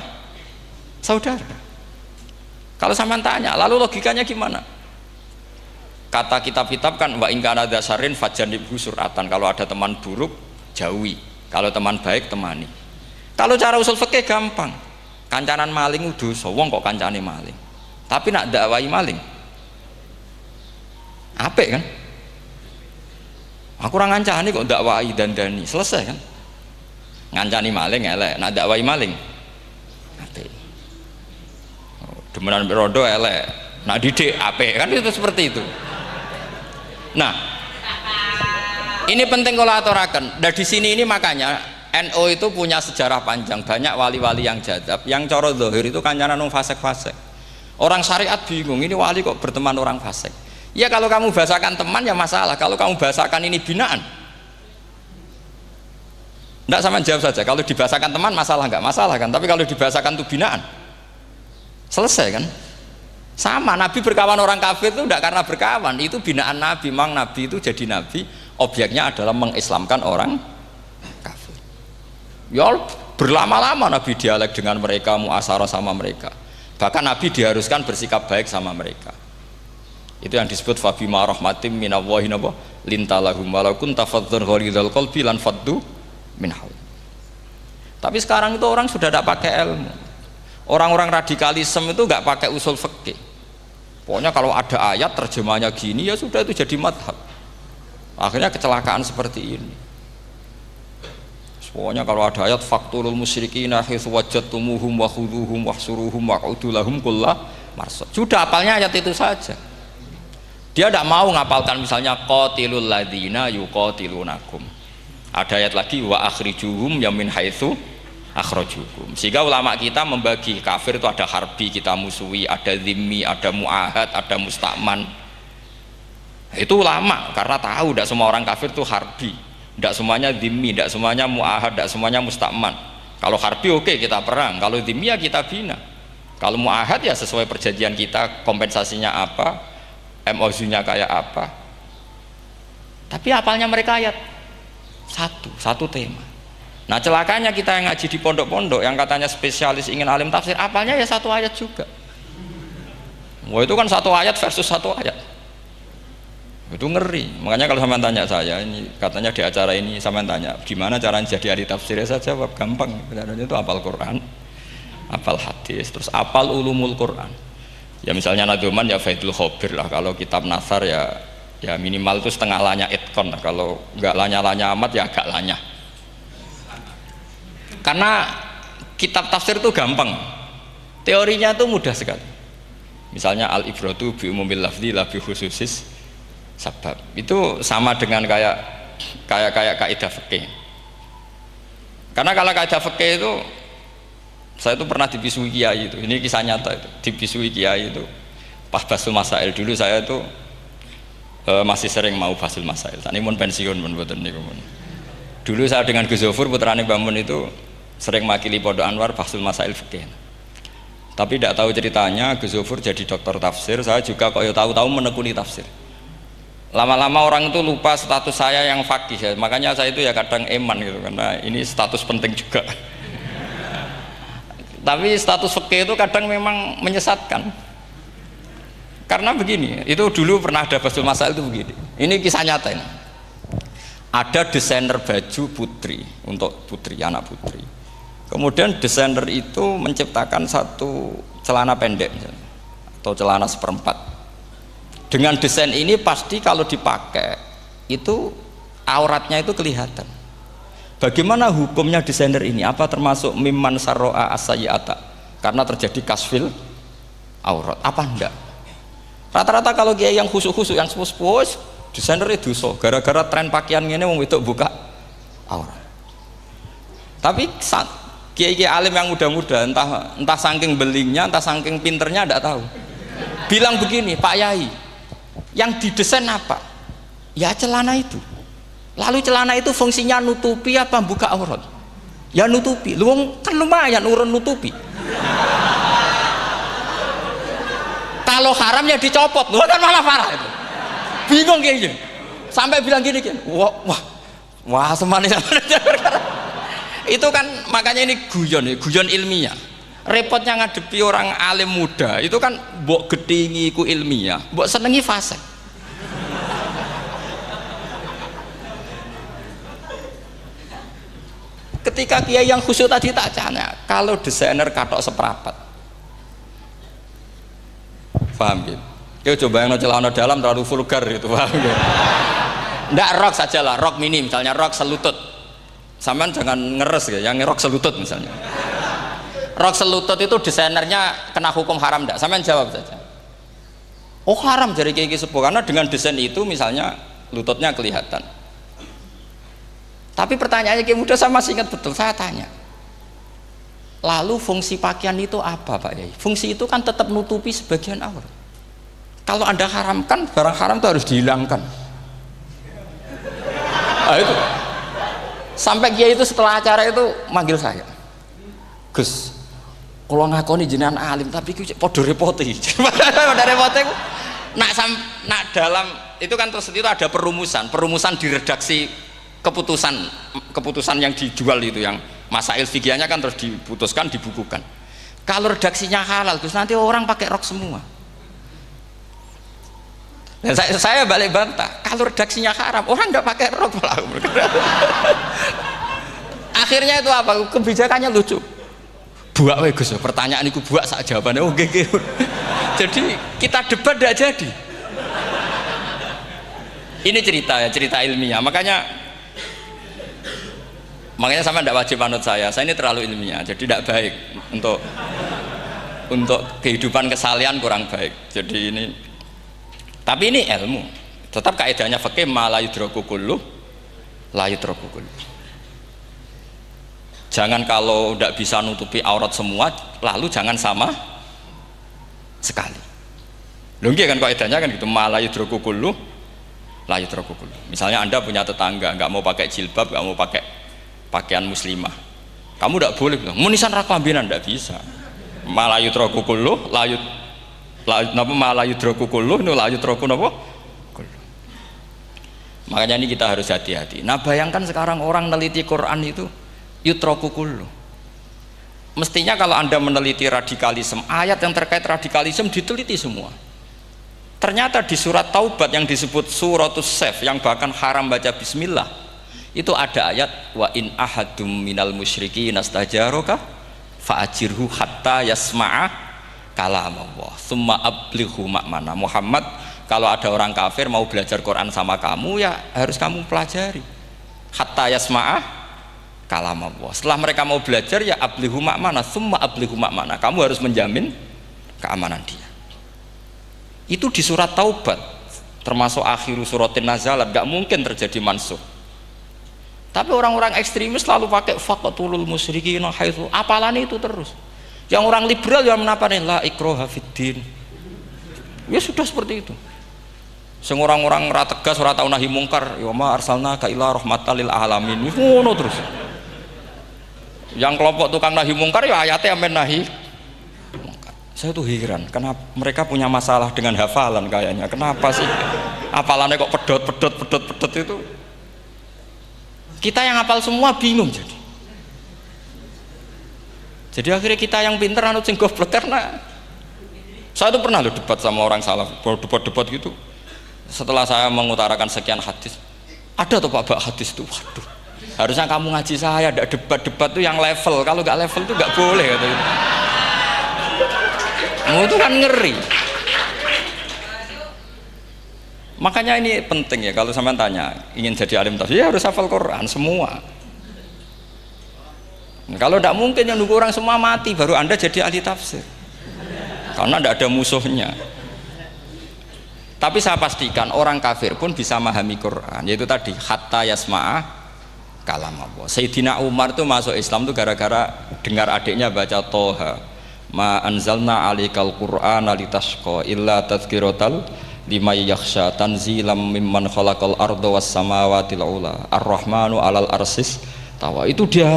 Speaker 1: Saudara. Kalau sampean tanya, lalu logikanya gimana? Kata kitab-kitab kan wa ingkana dasarin fajanibhu suratan. Kalau ada teman buruk jauhi, kalau teman baik temani. Kalau cara usul fikih gampang, kancanan maling dosa, wong kok kancane maling, tapi nak dakwai maling apik kan? Aku ora ngancani kok dakwai dandani, selesai kan? Ngancani maling elek, nak dakwai maling apik. gemenan rondo elek, nah didik ape, kan itu seperti itu. Nah, ini penting kalau aturaken. Nah di sini ini makanya NU itu punya sejarah panjang, banyak wali-wali yang jadab, yang coro zahir itu kancanan wong fasik-fasik. Orang syariat bingung, ini wali kok berteman orang fasik. Ya kalau kamu bahasakan teman ya masalah, kalau kamu bahasakan ini binaan. Enggak, sama jawab saja, kalau dibahasakan teman masalah enggak masalah kan, tapi kalau dibahasakan itu binaan selesai kan. Sama, Nabi berkawan orang kafir itu enggak karena berkawan, itu binaan Nabi. Memang Nabi itu jadi Nabi, objeknya adalah mengislamkan orang kafir. Ya berlama-lama Nabi dialek dengan mereka, muasyarah sama mereka, bahkan Nabi diharuskan bersikap baik sama mereka. Itu yang disebut fabima rahmatim minallahi lintalahum walau kunta faddzan ghalidhal qalbi lan faddu min haul. Tapi sekarang itu orang sudah tidak pakai ilmu. Orang-orang radikalisme itu nggak pakai usul fikih. Pokoknya kalau ada ayat terjemahnya gini ya sudah itu jadi madhab. Akhirnya kecelakaan seperti ini. Pokoknya kalau ada ayat faqtulul musyrikina haitsu wajadtumuhum wa khudhuhum wahsuruhum waq'udu lahum kulla marsad. Sudah hafalnya ayat itu saja. Dia tidak mau ngapalkan misalnya qatilul ladzina yuqatilunakum. Ada ayat lagi wa akhrijuhum yamin haitsu akhrajukum. Sehingga ulama kita membagi kafir itu ada harbi, kita musuhi, ada zimmi, ada muahad, ada musta'man. Itu ulama karena tahu tidak semua orang kafir itu harbi, tidak semuanya zimmi, tidak semuanya muahad, tidak semuanya musta'man. Kalau harbi oke, kita perang, kalau zimmi ya kita bina, kalau muahad ya sesuai perjanjian kita, kompensasinya apa, MOU-nya kayak apa. Tapi apalnya mereka ayat satu tema. Nah celakanya kita yang ngaji di pondok-pondok yang katanya spesialis ingin alim tafsir, apalnya ya satu ayat juga. Wah itu kan satu ayat versus satu ayat, itu ngeri. Makanya kalau sama tanya saya, ini katanya di acara ini sama tanya gimana caranya jadi ahli tafsir, saya jawab gampang. Caranya itu hafal Quran, hafal hadis, terus hafal ulumul Quran. Ya misalnya Nadoman ya Faidul Khobir lah, kalau kitab Nasar ya minimal itu setengah lanya itkon lah, kalau nggak lanya-lanya amat ya agak lanya. Karena kitab tafsir itu gampang, teorinya itu mudah sekali. Misalnya al-ibratu bi umumil lafzi la bi khususis sabab, itu sama dengan kayak kaidah fikih. Karena kalau kaidah fikih itu saya itu pernah dibisui kiai itu, ini kisah nyata itu, dibisui kiai itu pas basul masail. Dulu saya itu masih sering mau basul masail, tadi mun pensiun mun boten niku mun. Dulu saya dengan Gus Zofur putrane Mbah Mun itu sering makili Pondok Anwar basul masail fikih. Tapi tidak tahu ceritanya Gus Zofur jadi dokter tafsir, saya juga kok ya tahu-tahu menekuni tafsir. Lama-lama orang itu lupa status saya yang fakih ya. Makanya saya itu ya kadang eman gitu, karena ini status penting juga. Tapi status fikih itu kadang memang menyesatkan. Karena begini, itu dulu pernah ada basul masail itu begini. Ini kisah nyata ini. Ada desainer baju putri, untuk putri, anak putri. Kemudian desainer itu menciptakan satu celana pendek misalnya, atau celana seperempat. Dengan desain ini pasti kalau dipakai itu auratnya itu kelihatan. Bagaimana hukumnya desainer ini? Apa termasuk mimman sarro'a as-sayyi'ata? Karena terjadi kasfil aurat. Apa enggak? Rata-rata kalau kiai yang khusuk-khusuk, yang sepuh-sepuh, desainer itu dosa. Gara-gara tren pakaian ini mau itu buka aurat. Tapi kiai-kiai alim yang muda-muda, entah saking belingnya, entah saking pinternya, enggak tahu. Bilang begini, Pak Yai, yang didesain apa? Ya celana itu. Lalu celana itu fungsinya nutupi apa buka aurat? Ya nutupi. Lu kan lumayan urun nutupi. Kalau haram ya dicopot. Lu kan malah parah itu. Bingung kayaknya. Sampai bilang gini kan. Wah semanis. Itu kan makanya ini guyon ilmiah. Repotnya ngadepi orang alim muda itu kan mbok gedhingi ku ilmiah, mbok senengi fasik. Ketika kiai yang khusyuk tadi tak tanya, kalau desainer katok seperapat, paham gitu? Kau coba yang celana dalam terlalu vulgar itu, paham gitu? Nggak, rok saja lah, rok mini misalnya, rok selutut. Sampean jangan ngeres ya, yang rok selutut misalnya. rok selutut itu desainernya kena hukum haram enggak? Sampean jawab saja. Oh haram dari Kiai Sepuh, karena dengan desain itu misalnya lututnya kelihatan. Tapi pertanyaannya Kiai Muda saya masih ingat betul, saya tanya. Lalu fungsi pakaian itu apa Pak Yai? Fungsi itu kan tetap nutupi sebagian aurat. Kalau Anda haramkan, barang haram itu harus dihilangkan. Nah, itu. Sampai Kiai itu setelah acara itu manggil saya. Gus, kalau ngakoni jenengan alim tapi podo repoti. Podo repoti nak dalam itu kan terus itu ada perumusan di redaksi keputusan yang dijual itu, yang masail fikihnya kan terus diputuskan, dibukukan. Kalau redaksinya halal Gus, nanti orang pakai rok semua. Dan saya balik bantah, kalau redaksinya haram orang nggak pakai rok. Akhirnya itu apa? Kebijakannya lucu. Buak we Gus, pertanyaan itu buak sak jawabannya oke. Jadi kita debat tidak jadi. Ini cerita ilmiah. Makanya sama tidak wajib anut saya ini terlalu ilmiah, jadi tidak baik untuk kehidupan kesalian, kurang baik. Jadi ini, tapi ini ilmu, tetap kaidahnya fikih ma la yudraku kullu la yudraku kullu. Jangan kalau tidak bisa nutupi aurat semua lalu jangan sama sekali. Lho nggih kan kaidahnya kan gitu, ma la yudraku kullu la yudraku kullu. Misalnya Anda punya tetangga nggak mau pakai jilbab, nggak mau pakai pakaian muslimah, kamu tidak boleh bilang munisan raklambinan, tidak bisa. Malayu trokukulu layut napa malayu trokukulu nu layut troku napa. Makanya ini kita harus hati-hati. Nah bayangkan sekarang orang meneliti Quran itu yutrokukulu. Mestinya kalau Anda meneliti radikalisme, ayat yang terkait radikalisme diteliti semua. Ternyata di surat Taubat yang disebut suratus Saif, yang bahkan haram baca bismillah, itu ada ayat wa in ahadum minal musyrikin nastajaroka fa'ajirhu hatta yasma'a kalam Allah thumma ablighu ma'mana. Muhammad, kalau ada orang kafir mau belajar Quran sama kamu, ya harus kamu pelajari hatta yasma'a kalam Allah. Setelah mereka mau belajar, ya ablighu ma'mana, thumma ablighu ma'mana, kamu harus menjamin keamanan dia. Itu di surat Taubat, termasuk akhiru suratin nazalat, gak mungkin terjadi mansuh. Tapi orang-orang ekstremis selalu pakai faqatulul musyrikin haitsu, apalan itu terus. Yang orang liberal yang menapani la ikraha fiddin. Ya sudah seperti itu. Sing orang-orang ora tegas, ora tau nahi mungkar, ya ma arsalna ka ila rahmatal lil alamin. Ngono terus. Yang kelompok tukang nahi mungkar ya ayatnya amen nahi mungkar. Saya tuh heran, kenapa mereka punya masalah dengan hafalan kayaknya. Kenapa sih hafalannya kok pedot itu? Kita yang hafal semua bingung jadi akhirnya kita yang pinter anut sing goblok. Karena saya tuh pernah debat sama orang salaf, debat gitu. Setelah saya mengutarakan sekian hadis, ada tuh Pak hadis tuh, waduh, harusnya kamu ngaji saya, ada debat tuh yang level, kalau nggak level tuh nggak boleh kata gitu. Itu kan ngeri. Makanya ini penting ya, kalau sampean tanya ingin jadi alim tafsir ya harus hafal Quran semua. Kalau tidak mungkin yang nunggu orang semua mati baru Anda jadi ahli tafsir, karena tidak ada musuhnya. Tapi saya pastikan orang kafir pun bisa memahami Quran, yaitu tadi hatta yasma'a kalam Allah. Sayyidina Umar tuh masuk Islam tuh gara-gara dengar adiknya baca Toha ma anzalna alikal Qur'ana litashqa illa tadhkiratal liman yakhsha tanzilam mimman khalaqal arda was samawati ula ar-rahmanu alal arsis tawa. Itu dia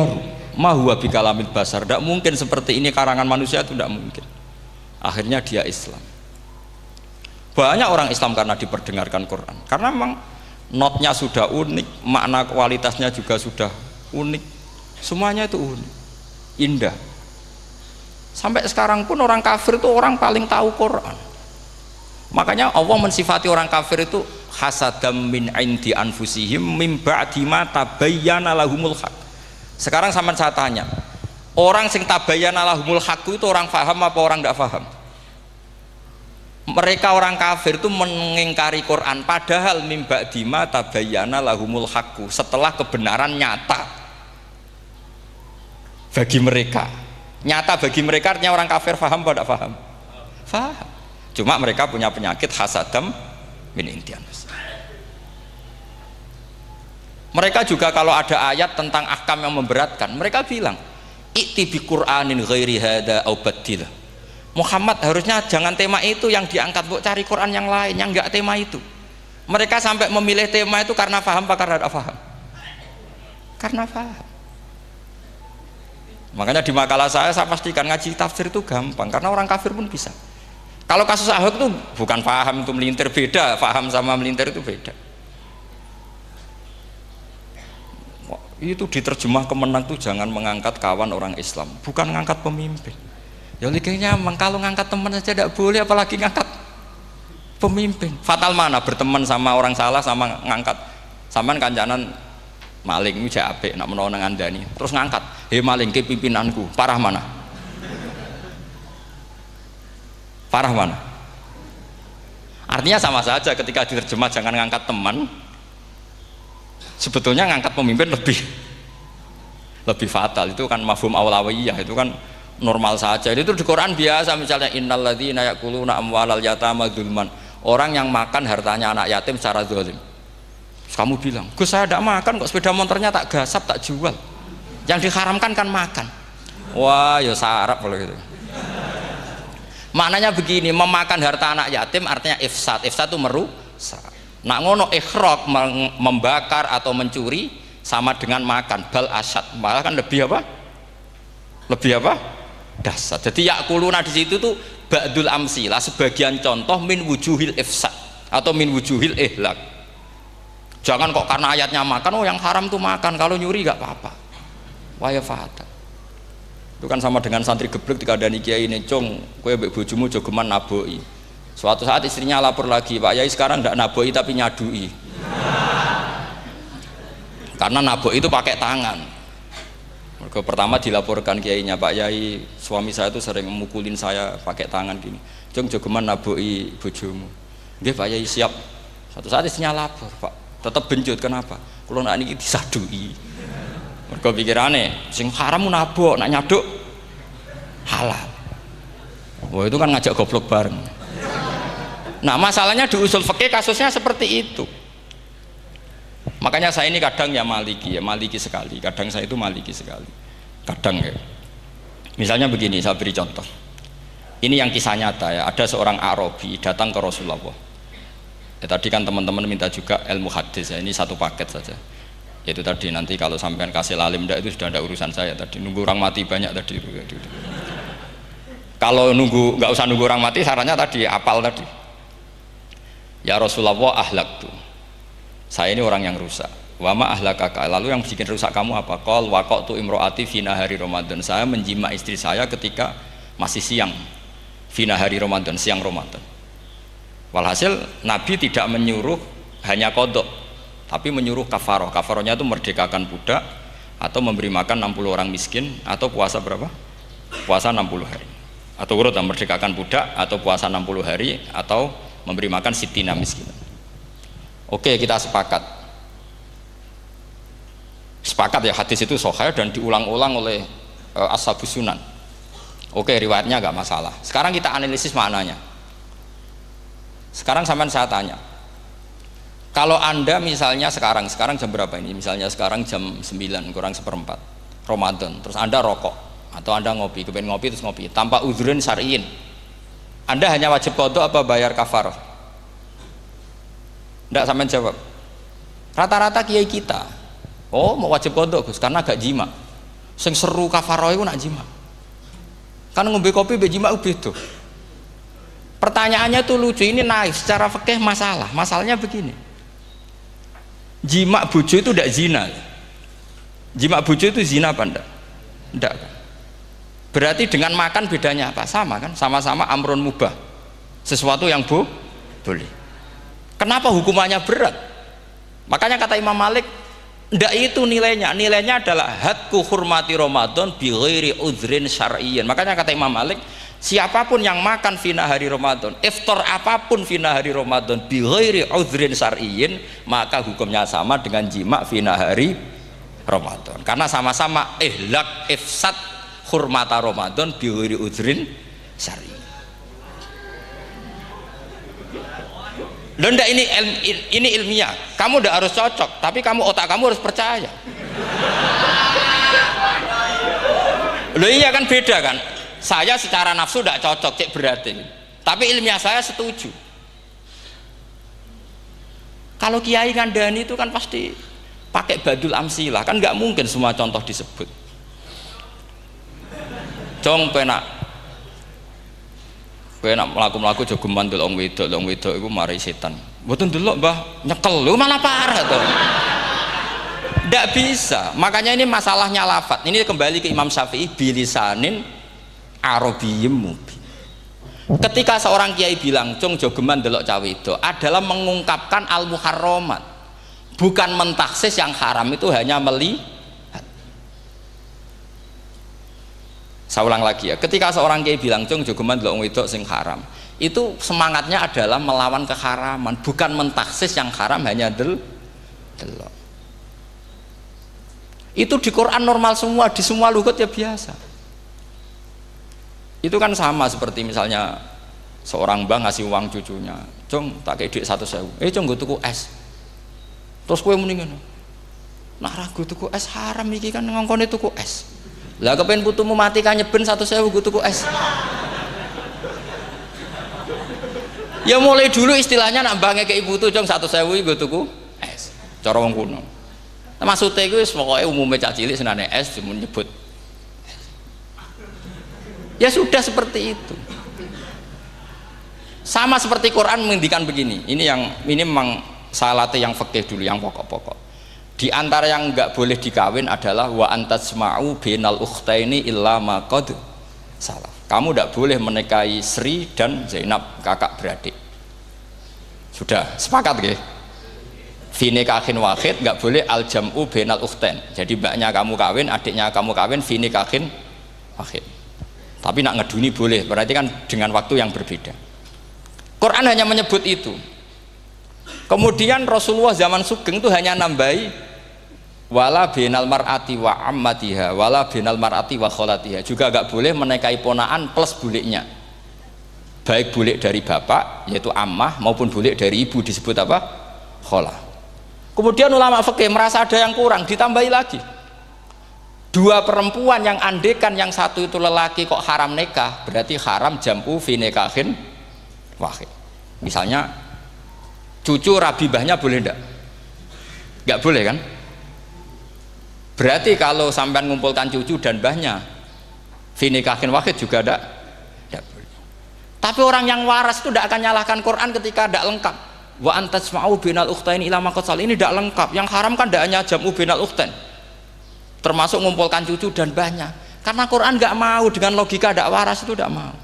Speaker 1: ma huwa bikalamil basar, tidak mungkin seperti ini karangan manusia, itu tidak mungkin. Akhirnya dia Islam. Banyak orang Islam karena diperdengarkan Quran, karena memang notnya sudah unik, makna kualitasnya juga sudah unik, semuanya itu unik, indah. Sampai sekarang pun orang kafir itu orang paling tahu Quran. Makanya Allah mensifati orang kafir itu hasadam min indi anfusihim mim ba'di ma tabayyana lahumul haq. Sekarang sama saya tanya, orang sing tabayyana lahumul haq itu orang faham apa orang tidak faham? Mereka orang kafir itu mengingkari Quran, padahal mim ba'di ma tabayyana lahumul haq, setelah kebenaran nyata bagi mereka. Nyata bagi mereka artinya orang kafir paham apa tidak paham? Paham. Cuma mereka punya penyakit hasadam min intianus. Mereka juga kalau ada ayat tentang ahkam yang memberatkan, mereka bilang i'ti bi Qur'anin ghairi hada au badil. Muhammad harusnya jangan tema itu yang diangkat, bu cari Quran yang lain yang enggak tema itu. Mereka sampai memilih tema itu karena paham apa karena tidak paham? Karena paham. Makanya di makalah saya pastikan ngaji tafsir itu gampang karena orang kafir pun bisa. Kalau kasus Ahok itu bukan paham itu melintir, beda, paham sama melintir itu beda. Itu diterjemah kemenang tuh jangan mengangkat kawan orang Islam, bukan ngangkat pemimpin. Ya likanya kalau ngangkat teman saja tidak boleh apalagi ngangkat pemimpin. Fatal mana berteman sama orang salah sama ngangkat saman kancanan maling ini jek apik nak menawa nang andani terus ngangkat he maling ke pimpinanku, parah mana? Parah mana? Artinya sama saja ketika diterjemah jangan ngangkat teman, sebetulnya ngangkat pemimpin lebih fatal. Itu kan mafhum awlawiyah, itu kan normal saja. Itu di Quran biasa, misalnya innalladzina ya'kuluna amwalal yatama dzulman, orang yang makan hartanya anak yatim secara zalim. Kamu bilang, Gus saya tidak makan kok, sepeda motornya tak gasap, tak jual. Yang diharamkan kan makan. Wah ya sarap kalau gitu. Maknanya begini, memakan harta anak yatim artinya ifsad. Ifsad itu merusak. Nak ngono ikhraq, membakar atau mencuri sama dengan makan, bal asyad, malah kan lebih apa? Lebih apa? Dasar. Jadi yakuluna di situ tuh ba'dul amsilah, sebagian contoh min wujuhil ifsad atau min wujuhil ihlak. Jangan kok karena ayatnya makan, oh yang haram tuh makan, kalau nyuri gak apa-apa. Waya fata. Itu kan sama dengan santri geblek ketika ada kiai ini, cong, kowe mbek bojomu jogeman naboi. Suatu saat istrinya lapor lagi, Pak Yai sekarang ndak naboi tapi nyadui. Karena naboi itu pakai tangan. Mereka pertama dilaporkan kiainya, Pak Yai suami saya itu sering memukulin saya pakai tangan gini. Cong jogeman naboi bojomu. Nggih Pak Yai siap. Suatu saat istrinya lapor, Pak. Tetap benjut, kenapa? Kalau nak ini disadui. Mereka pikirannya, sing haram nabok, nak nyaduk halal. Wah itu kan ngajak goblok bareng. Nah masalahnya di usul fikih kasusnya seperti itu. Makanya saya ini kadang ya maliki sekali. Kadang saya itu maliki sekali. Kadang ya. Misalnya begini, saya beri contoh. Ini yang kisah nyata ya. Ada seorang Arabi datang ke Rasulullah. Ya, tadi kan teman-teman minta juga ilmu hadis ya, ini satu paket saja. Yaitu tadi nanti kalau sampean kasih lalim ndak itu sudah ada urusan saya tadi. Nunggu orang mati banyak tadi itu. Kalau nunggu nggak usah nunggu orang mati, sarannya tadi apal tadi. Ya Rasulullah ahlak tuh. Saya ini orang yang rusak. Wama ahlakaka. Lalu yang bikin rusak kamu apa? Qol waqatu imroati fina hari Ramadan. Saya menjima istri saya ketika masih siang. Fina hari Ramadan, siang Ramadan. Walhasil Nabi tidak menyuruh hanya kodok, tapi menyuruh kafaroh. Kafarohnya itu merdekakan budak atau memberi makan 60 orang miskin atau puasa berapa? Puasa 60 hari. Atau urut merdekakan budak atau puasa 60 hari atau memberi makan sitina miskin. Oke, kita sepakat. Sepakat ya, hadis itu sahih dan diulang-ulang oleh Ashabus Sunan. Oke, riwayatnya agak masalah. Sekarang kita analisis maknanya. Sekarang sampean saya tanya, kalau anda misalnya sekarang jam berapa ini? Misalnya sekarang jam 9 kurang seperempat Ramadan, terus anda rokok atau anda ngopi, kepengen ngopi terus ngopi tanpa udhrin syar'iin, anda hanya wajib qadha apa bayar kafarah? Ndak, sampean jawab. Rata-rata kiai kita, oh mau wajib qadha Gus karena gak jima. Sing seru kafarah itu nak jima. Kan ngombe kopi be jima beda. Pertanyaannya tuh lucu, ini naif secara fikih masalahnya begini, jima bojo itu tidak zina, jima bojo itu zina apa enggak? Enggak. Berarti dengan makan bedanya apa? Sama kan, sama-sama amrun mubah, sesuatu yang boleh. Kenapa hukumannya berat? Makanya kata Imam Malik, enggak itu nilainya adalah hadku hurmati Ramadan bi ghairi udhrin syar'iyyin. Makanya kata Imam Malik, siapapun yang makan fina hari Ramadan, iftar apapun fina hari Ramadan bi ghairi udhrin syar'iyyin, maka hukumnya sama dengan jima fina hari Ramadan. Karena sama-sama ihlak ifsad hurmata Ramadan bi ghairi udhrin syar'i. Loh ndak, ini ilmiah. Kamu ndak harus cocok, tapi otak kamu harus percaya. Loh iya kan, beda kan. Saya secara nafsu ndak cocok, cek berarti. Tapi ilmiah saya setuju. Kalau kiai ngandani itu kan pasti pakai badul amsilah, kan nggak mungkin semua contoh disebut. Cong penak melaku jogo mandul wong wedok iku mari setan. Mboten delok Mbah, nyekel lho malah parah to. Ndak bisa. Makanya ini masalahnya lafat. Ini kembali ke Imam Syafi'i, bilisanin arabiyyim mubin. Ketika seorang kiai bilang cung jogeman delok cawe itu adalah mengungkapkan al-muharramat, bukan mentaksis yang haram itu hanya melihat. Saya ulang lagi ya, ketika seorang kiai bilang cung jogeman delok wedok sing haram, itu semangatnya adalah melawan keharaman, bukan mentaksis yang haram hanya delok. Itu di Quran normal semua, di semua lugat ya biasa. Itu kan sama seperti misalnya seorang mbah ngasih uang cucunya, cung tak kayak duit 100.000, cung gue tuku es, terus gue mendingan nak ragu tuku es haram iki kan ngongkone tuku es, lah kepen putumu mati kan nyeben 100.000 gue tuku es. Ya mulai dulu istilahnya nak mbah ngekek ibu tuh cung 100.000 gue tuku es, cara wong kuno. Nah, maksudnya gue pokoknya umumnya cah cilik senane es cuma nyebut. Ya sudah seperti itu. Sama seperti Quran menghentikan begini. Ini memang salate yang fikih dulu, yang pokok-pokok. Di antara yang enggak boleh dikawin adalah wa antasma'u bainal ukhtaini illa ma qad salaf. Kamu enggak boleh menikahi Sri dan Zainab, kakak beradik. Sudah sepakat nggih? Fi nikahin wahid enggak boleh al jam'u bainal ukhtain. Jadi mbaknya kamu kawin, adiknya kamu kawin fi nikahin wahid. Tapi nak ngeduni boleh, berarti kan dengan waktu yang berbeda. Quran hanya menyebut itu. Kemudian Rasulullah zaman Sugeng itu hanya nambahi wala binal mar'ati wa ammatiha wala binal mar'ati wa kholatiha, juga agak boleh menikahi ponaan plus buliknya, baik bulik dari bapak yaitu ammah maupun bulik dari ibu disebut apa? Kholah. Kemudian ulama fikih merasa ada yang kurang, ditambahi lagi. Dua perempuan yang andekan yang satu itu lelaki kok haram nikah, berarti haram jam'u fi nikahin wahid. Misalnya cucu rabibahnya boleh enggak? Enggak boleh kan? Berarti kalau sampai mengumpulkan cucu dan bahnya fi nikahin wahid juga enggak boleh. Tapi orang yang waras itu tidak akan nyalahkan Quran ketika tidak lengkap. Wa antasma'u bainal ukhtaini ila ma qad salaf, ini tidak lengkap. Yang haram kan tidak hanya jam'u bainal ukhtain, termasuk mengumpulkan cucu dan bahnya, karena Quran nggak mau dengan logika tidak waras, itu tidak mau.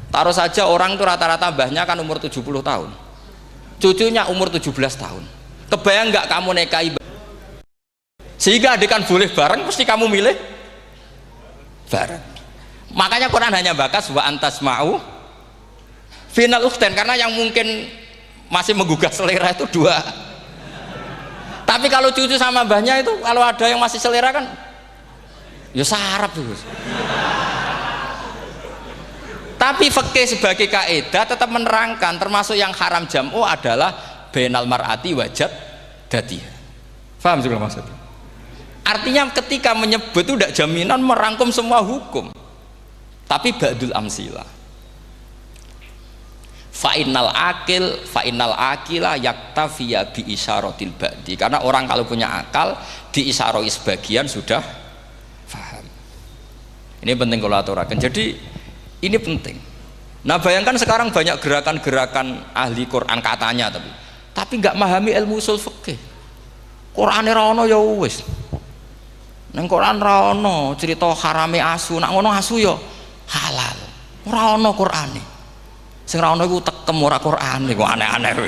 Speaker 1: Taruh saja orang itu rata-rata bahnya kan umur 70 tahun, cucunya umur 17 tahun, kebayang nggak kamu nikahi sehingga adik kan boleh bareng, pasti kamu milih bareng. Makanya Quran hanya bakas wa antasma'u final ukhtain, karena yang mungkin masih menggugah selera itu dua. Tapi kalau cucu sama mbahnya itu, kalau ada yang masih selera kan ya sarap tuh. Tapi fikih sebagai kaidah tetap menerangkan termasuk yang haram jam'u adalah bainal mar'ati wajad datiha. Paham juga maksudnya? Artinya ketika menyebut itu tidak jaminan merangkum semua hukum, tapi ba'dul amsilah. Fa'innal akila yaktafiya bi isyaratil ba'di, karena orang kalau punya akal diisyaroi sebagian sudah paham. Ini penting kalau aturakan, jadi ini penting. Nah bayangkan sekarang banyak gerakan-gerakan ahli Quran katanya, tapi nggak memahami ilmu usul fikih. Qur'ane ra ono ya wis, neng Quran ra ono cerita harame asu, nak ngono asu ya halal, ora ono Qur'ane. Sing ra ono iku tekem ora Quran iku aneh-aneh kowe.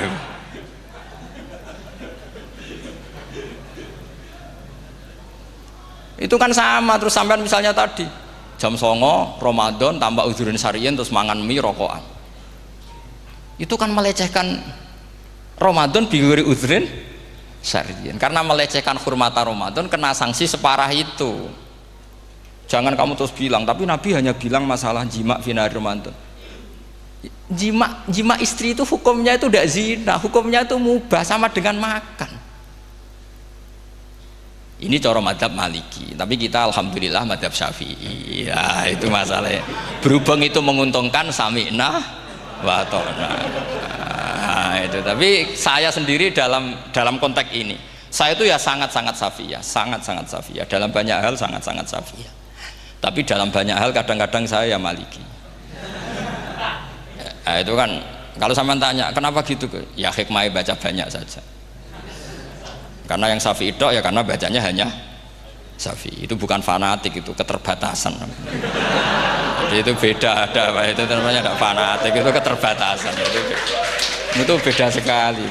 Speaker 1: Itu kan sama, terus sampean misalnya tadi jam 09.00 Ramadan tambah udhurin syariyin terus mangan mie rokokan. Itu kan melecehkan Ramadan biguri udhurin syariyin. Karena melecehkan hurmata Ramadan kena sanksi separah itu. Jangan kamu terus bilang, tapi Nabi hanya bilang masalah jima fi nahari Ramadan. Jima istri itu hukumnya itu tidak zina, hukumnya itu mubah sama dengan makan. Ini cara madzhab Maliki, tapi kita alhamdulillah madzhab Syafi'i. Ya itu masalahnya. Berhubung itu menguntungkan sami'na wa ta'na. Nah, itu. Tapi saya sendiri dalam konteks ini, saya itu ya sangat-sangat Syafi'iyah, sangat-sangat Syafi'iyah. Dalam banyak hal sangat-sangat Syafi'iyah. Tapi dalam banyak hal kadang-kadang saya ya Maliki. Nah, itu kan kalau sampean tanya kenapa gitu, ya hikmahnya baca banyak saja. Karena yang Syafi'i itu ya karena bacanya hanya Syafi'i. Itu bukan fanatik, itu keterbatasan. Jadi itu beda, ada apa itu namanya, ada fanatik, itu keterbatasan. Itu beda sekali.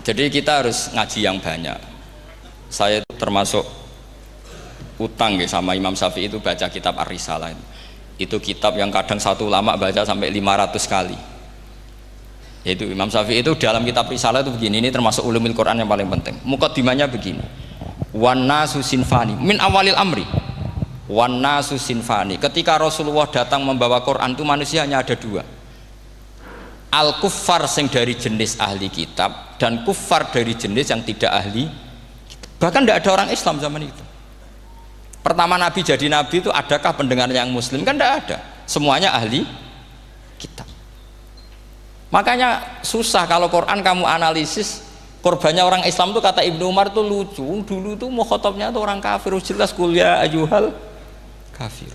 Speaker 1: Jadi kita harus ngaji yang banyak. Saya itu termasuk utang ya sama Imam Syafi'i itu baca kitab Ar-Risalah. Itu kitab yang kadang satu ulama baca sampai 500 kali. Yaitu Imam Syafi'i itu dalam kitab Risalah itu begini, ini termasuk ulumul Quran yang paling penting. Muqaddimahnya begini. Wan nasu sinfani min awalil amri. Wan nasu sinfani. Ketika Rasulullah datang membawa Quran itu manusia hanya ada dua. Al kuffar sing dari jenis ahli kitab dan kuffar dari jenis yang tidak ahli kitab. Bahkan tidak ada orang Islam zaman itu. Pertama Nabi jadi Nabi itu adakah pendengar yang Muslim? Kan tidak ada, semuanya ahli kitab. Makanya susah kalau Quran kamu analisis korbannya orang Islam itu, kata Ibnu Umar itu lucu. Dulu tuh mukhotobnya itu orang kafir, jelas kuliah ayuhal kafir.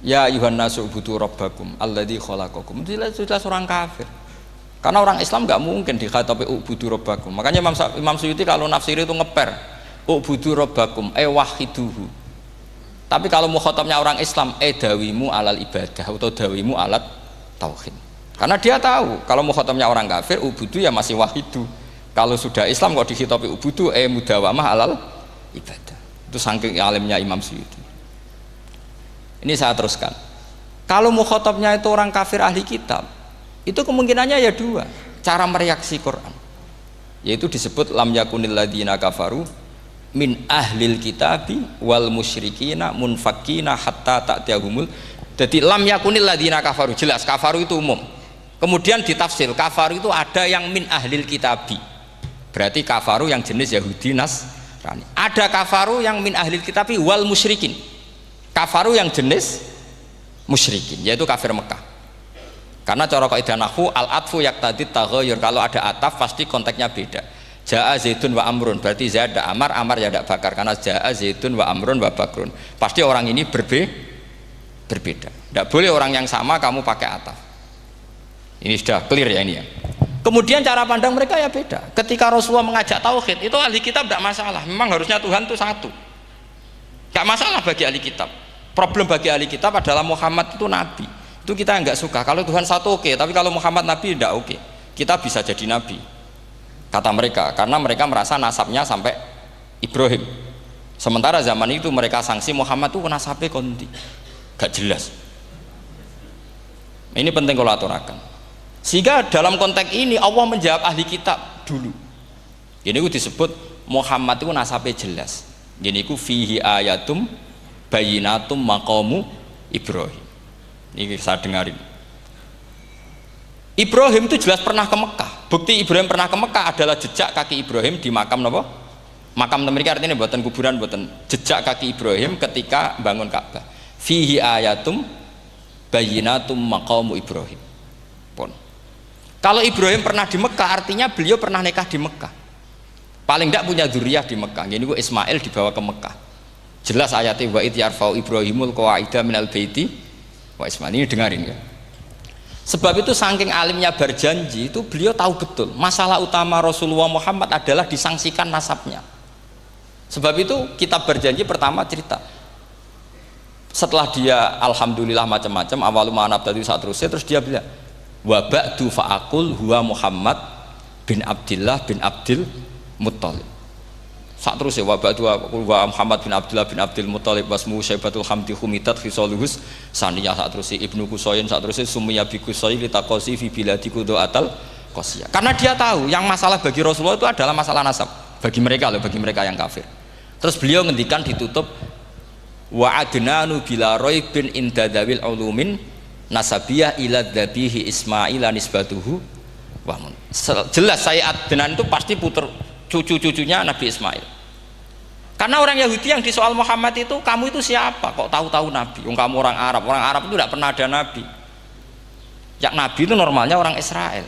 Speaker 1: Ya ayuhan nasu ubudu rabbakum alladzi khalaqakum. Jelas orang kafir. Karena orang Islam nggak mungkin dikhatabi ubudu rabbakum. Makanya Imam Suyuti kalau nafsir itu ngeper. Ubudu rabbakum wahiduhu. Tapi kalau mukhatabnya orang Islam dawimu alal ibadah atau dawimu alat tauhid. Karena dia tahu kalau mukhatabnya orang kafir ubudu ya masih wahidu. Kalau sudah Islam kok dikhitabi ubudu mudawamah alal ibadah. Itu saking alimnya Imam Suyuti. Ini saya teruskan. Kalau mukhatabnya itu orang kafir ahli kitab, itu kemungkinannya ya dua cara mereaksi Quran. Yaitu disebut lam yakunil ladzina kafaru min ahlil kitabi wal musyrikina munfakina hatta ta'tiyahumul. Jadi lam yakunil ladzina kafaru, jelas kafaru itu umum. Kemudian ditafsir kafaru itu ada yang min ahlil kitabi, berarti kafaru yang jenis Yahudi Nasrani. Ada kafaru yang min ahlil kitabi wal musyrikin, kafaru yang jenis musyrikin, yaitu kafir Mekah. Karena cara kaidah nahwu al atfu yaqtadi taghayyur, kalau ada ataf pasti konteksnya beda. Ja'a Zaidun wa Amrun, berarti Zaid ada Amar, Amar ya tidak Bakar. Karena Ja'a Zaidun wa Amrun wa Bakrun, pasti orang ini berbeda. Tidak boleh orang yang sama kamu pakai ataf. Ini sudah clear ya ini ya. Kemudian cara pandang mereka ya beda. Ketika Rasulullah mengajak tauhid, itu ahli kitab tidak masalah. Memang harusnya Tuhan itu satu, tidak masalah bagi ahli kitab. Problem bagi ahli kitab adalah Muhammad itu nabi. Itu kita nggak suka. Kalau Tuhan satu oke, tapi kalau Muhammad nabi tidak oke. Kita bisa jadi nabi, kata mereka, karena mereka merasa nasabnya sampai Ibrahim. Sementara zaman itu mereka sanksi Muhammad itu nasabnya konti, gak jelas. Ini penting kalau aturakan. Sehingga dalam konteks ini Allah menjawab ahli kitab dulu. Ini itu disebut Muhammad itu nasabnya jelas. Ini itu fihi ayatum bayinatum maqamu Ibrahim. Ini saya dengarin. Ibrahim itu jelas pernah ke Mekah. Bukti Ibrahim pernah ke Mekah adalah jejak kaki Ibrahim di makam apa? Makam mereka, artinya buatan kuburan, buatan jejak kaki Ibrahim ketika bangun Ka'bah. Fihi ayatum bayinatum maqamu Ibrahim. Pun. Kalau Ibrahim pernah di Mekah, artinya beliau pernah nikah di Mekah. Paling tidak punya dzurriyyah di Mekah. Ini gua Ismail dibawa ke Mekah. Jelas ayatnya wa id yarfa'u Ibrahimul qawaida minal baiti wa Ismail. Ini dengarin ya. Sebab itu saking alimnya berjanji itu beliau tahu betul masalah utama Rasulullah Muhammad adalah disangsikan nasabnya. Sebab itu kitab berjanji pertama cerita setelah dia alhamdulillah macam-macam awalu ma'anab tadi saat terus dia bilang wa ba'du fa'akul huwa Muhammad bin Abdillah bin Abdil Muttalib. Saat terus ya wa ba'du wa Muhammad bin Abdullah bin Abdil Muttalib wasmu syaibatul hamdi khumitat khisaluhus saniyah. Saat terus Ibnu Qusayn, saat terus sumiyah bi Qusay litaqasi fi biladi qudu'atal qasiyah. Karena dia tahu yang masalah bagi Rasulullah itu adalah masalah nasab bagi mereka loh, bagi mereka yang kafir. Terus beliau ngendikan ditutup wa adnanu bila raibin indadawil ulumin nasabiyah ila dhabihi Ismail nisbatuhu wah jelas saya Adnan itu pasti puter cucu-cucunya Nabi Ismail. Karena orang Yahudi yang disoal Muhammad itu, kamu itu siapa kok tahu-tahu Nabi? Kamu orang Arab itu tidak pernah ada Nabi. Yang Nabi itu normalnya orang Israel,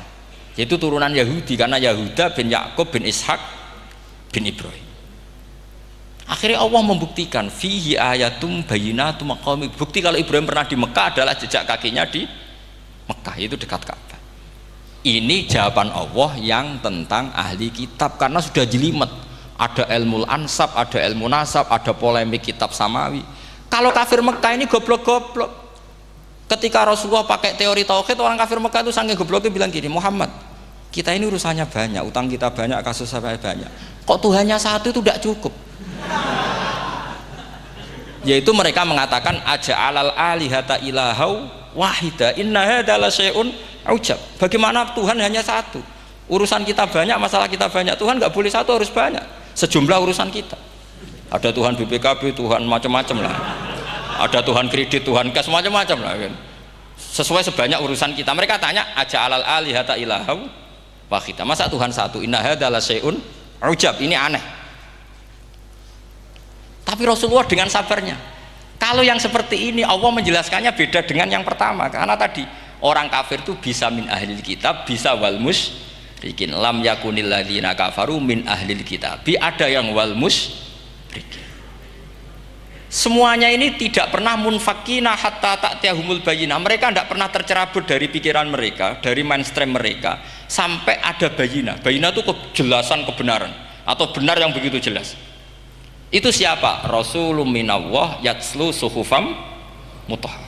Speaker 1: yaitu turunan Yahudi, karena Yahuda bin Yakub bin Ishak bin Ibrahim. Akhirnya Allah membuktikan fihi ayatum bayyinatum maqami, bukti kalau Ibrahim pernah di Mekah adalah jejak kakinya di Mekah, itu dekat Ka'bah. Ini jawaban Allah yang tentang ahli kitab, karena sudah jelimet, ada ilmu ansab, ada ilmu nasab, ada polemik kitab samawi. Kalau kafir Mekah ini goblok-goblok. Ketika Rasulullah pakai teori tauhid, orang kafir Mekah itu saking gobloknya bilang gini, Muhammad, kita ini urusannya banyak, utang kita banyak, kasus saya banyak, kok Tuhannya satu itu tidak cukup. Yaitu mereka mengatakan aja'alal alihata ilahau wahida inna hadza la syai'un ujab. Bagaimana Tuhan hanya satu? Urusan kita banyak, masalah kita banyak, Tuhan nggak boleh satu, harus banyak. Sejumlah urusan kita. Ada Tuhan BPKB, Tuhan macam-macam lah. Ada Tuhan kredit, Tuhan kas, macam-macam lah kan. Sesuai sebanyak urusan kita. Mereka tanya aja'alal alihata ilahau wahida. Masa Tuhan satu? Inna hadza la syai'un ujab. Ini aneh. Tapi Rasulullah dengan sabarnya. Kalau yang seperti ini Allah menjelaskannya beda dengan yang pertama, karena tadi orang kafir itu bisa min ahlil kitab, bisa wal musyrikin. Lam yakunil ladzina kafaru min ahlil kitab. Ada yang wal musyrikin. Semuanya ini tidak pernah munfakina hatta ta'tiyahumul bayyinah. Mereka tidak pernah tercerabut dari pikiran mereka, dari mainstream mereka, sampai ada bayyinah. Bayyinah itu kejelasan kebenaran atau benar yang begitu jelas. Itu siapa? Rasulun minallah yatslu suhufam mutahhar.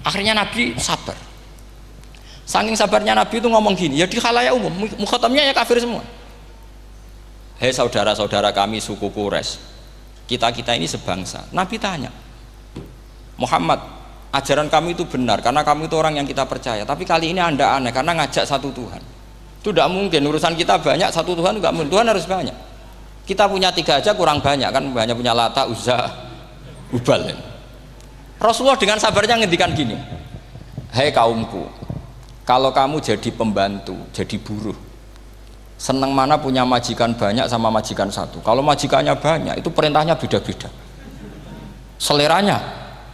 Speaker 1: Akhirnya Nabi sabar. Saking sabarnya Nabi itu ngomong gini, ya di khalayak umum, mukhatamnya ya kafir semua. Hei saudara-saudara kami suku Quraisy, kita ini sebangsa. Nabi tanya, Muhammad, ajaran kami itu benar karena kami itu orang yang kita percaya, tapi kali ini anda aneh karena ngajak satu Tuhan. Itu tidak mungkin, urusan kita banyak, satu Tuhan juga mungkin, Tuhan harus banyak. Kita punya 3 aja kurang banyak kan, banyak punya Lata, Uzza, Hubal. Rasulullah dengan sabarnya ngendikan gini, hei kaumku, kalau kamu jadi pembantu, jadi buruh, senang mana punya majikan banyak sama majikan satu? Kalau majikannya banyak, itu perintahnya beda-beda, seleranya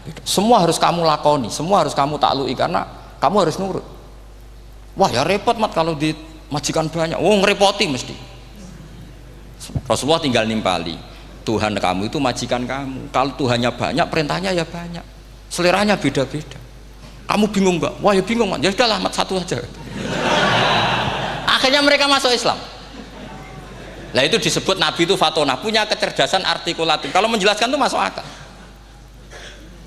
Speaker 1: beda. Semua harus kamu lakoni, semua harus kamu taklui karena kamu harus nurut. Wah ya repot mat kalau di majikan banyak, ngerepoti mesti. Rasulullah tinggal nimpali, Tuhan kamu itu majikan kamu, kalau Tuhannya banyak, perintahnya ya banyak, seleranya beda-beda. Kamu bingung nggak? Wah ya bingung, ya udahlah mat satu aja. Akhirnya mereka masuk Islam. Nah itu disebut Nabi itu fatona, punya kecerdasan artikulatif. Kalau menjelaskan itu masuk akal.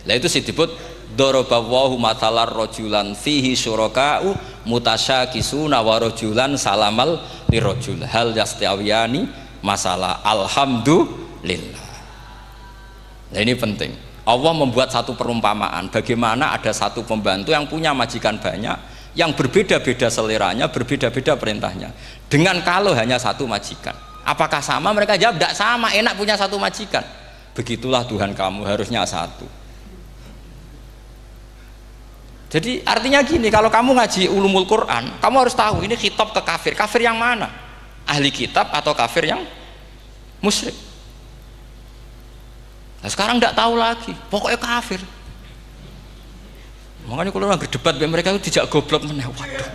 Speaker 1: Nah itu disebut dorobawahu matalar rojulan fihi syuraka'u mutasyakisuna wa rojulan salamal lirojul hal yastawiyani masalah alhamdulillah. Nah ini penting. Allah membuat satu perumpamaan bagaimana ada satu pembantu yang punya majikan banyak, yang berbeda-beda seleranya, berbeda-beda perintahnya, dengan kalau hanya satu majikan. Apakah sama? Mereka jawab tidak sama, enak punya satu majikan. Begitulah Tuhan kamu, harusnya satu. Jadi artinya gini, kalau kamu ngaji ulumul Quran, kamu harus tahu ini khitab ke kafir. Kafir yang mana? Ahli kitab atau kafir yang musyrik? Nah sekarang tidak tahu lagi, pokoknya kafir. Makanya kalau orang berdebat mereka itu tidak goblok meneh. Waduh.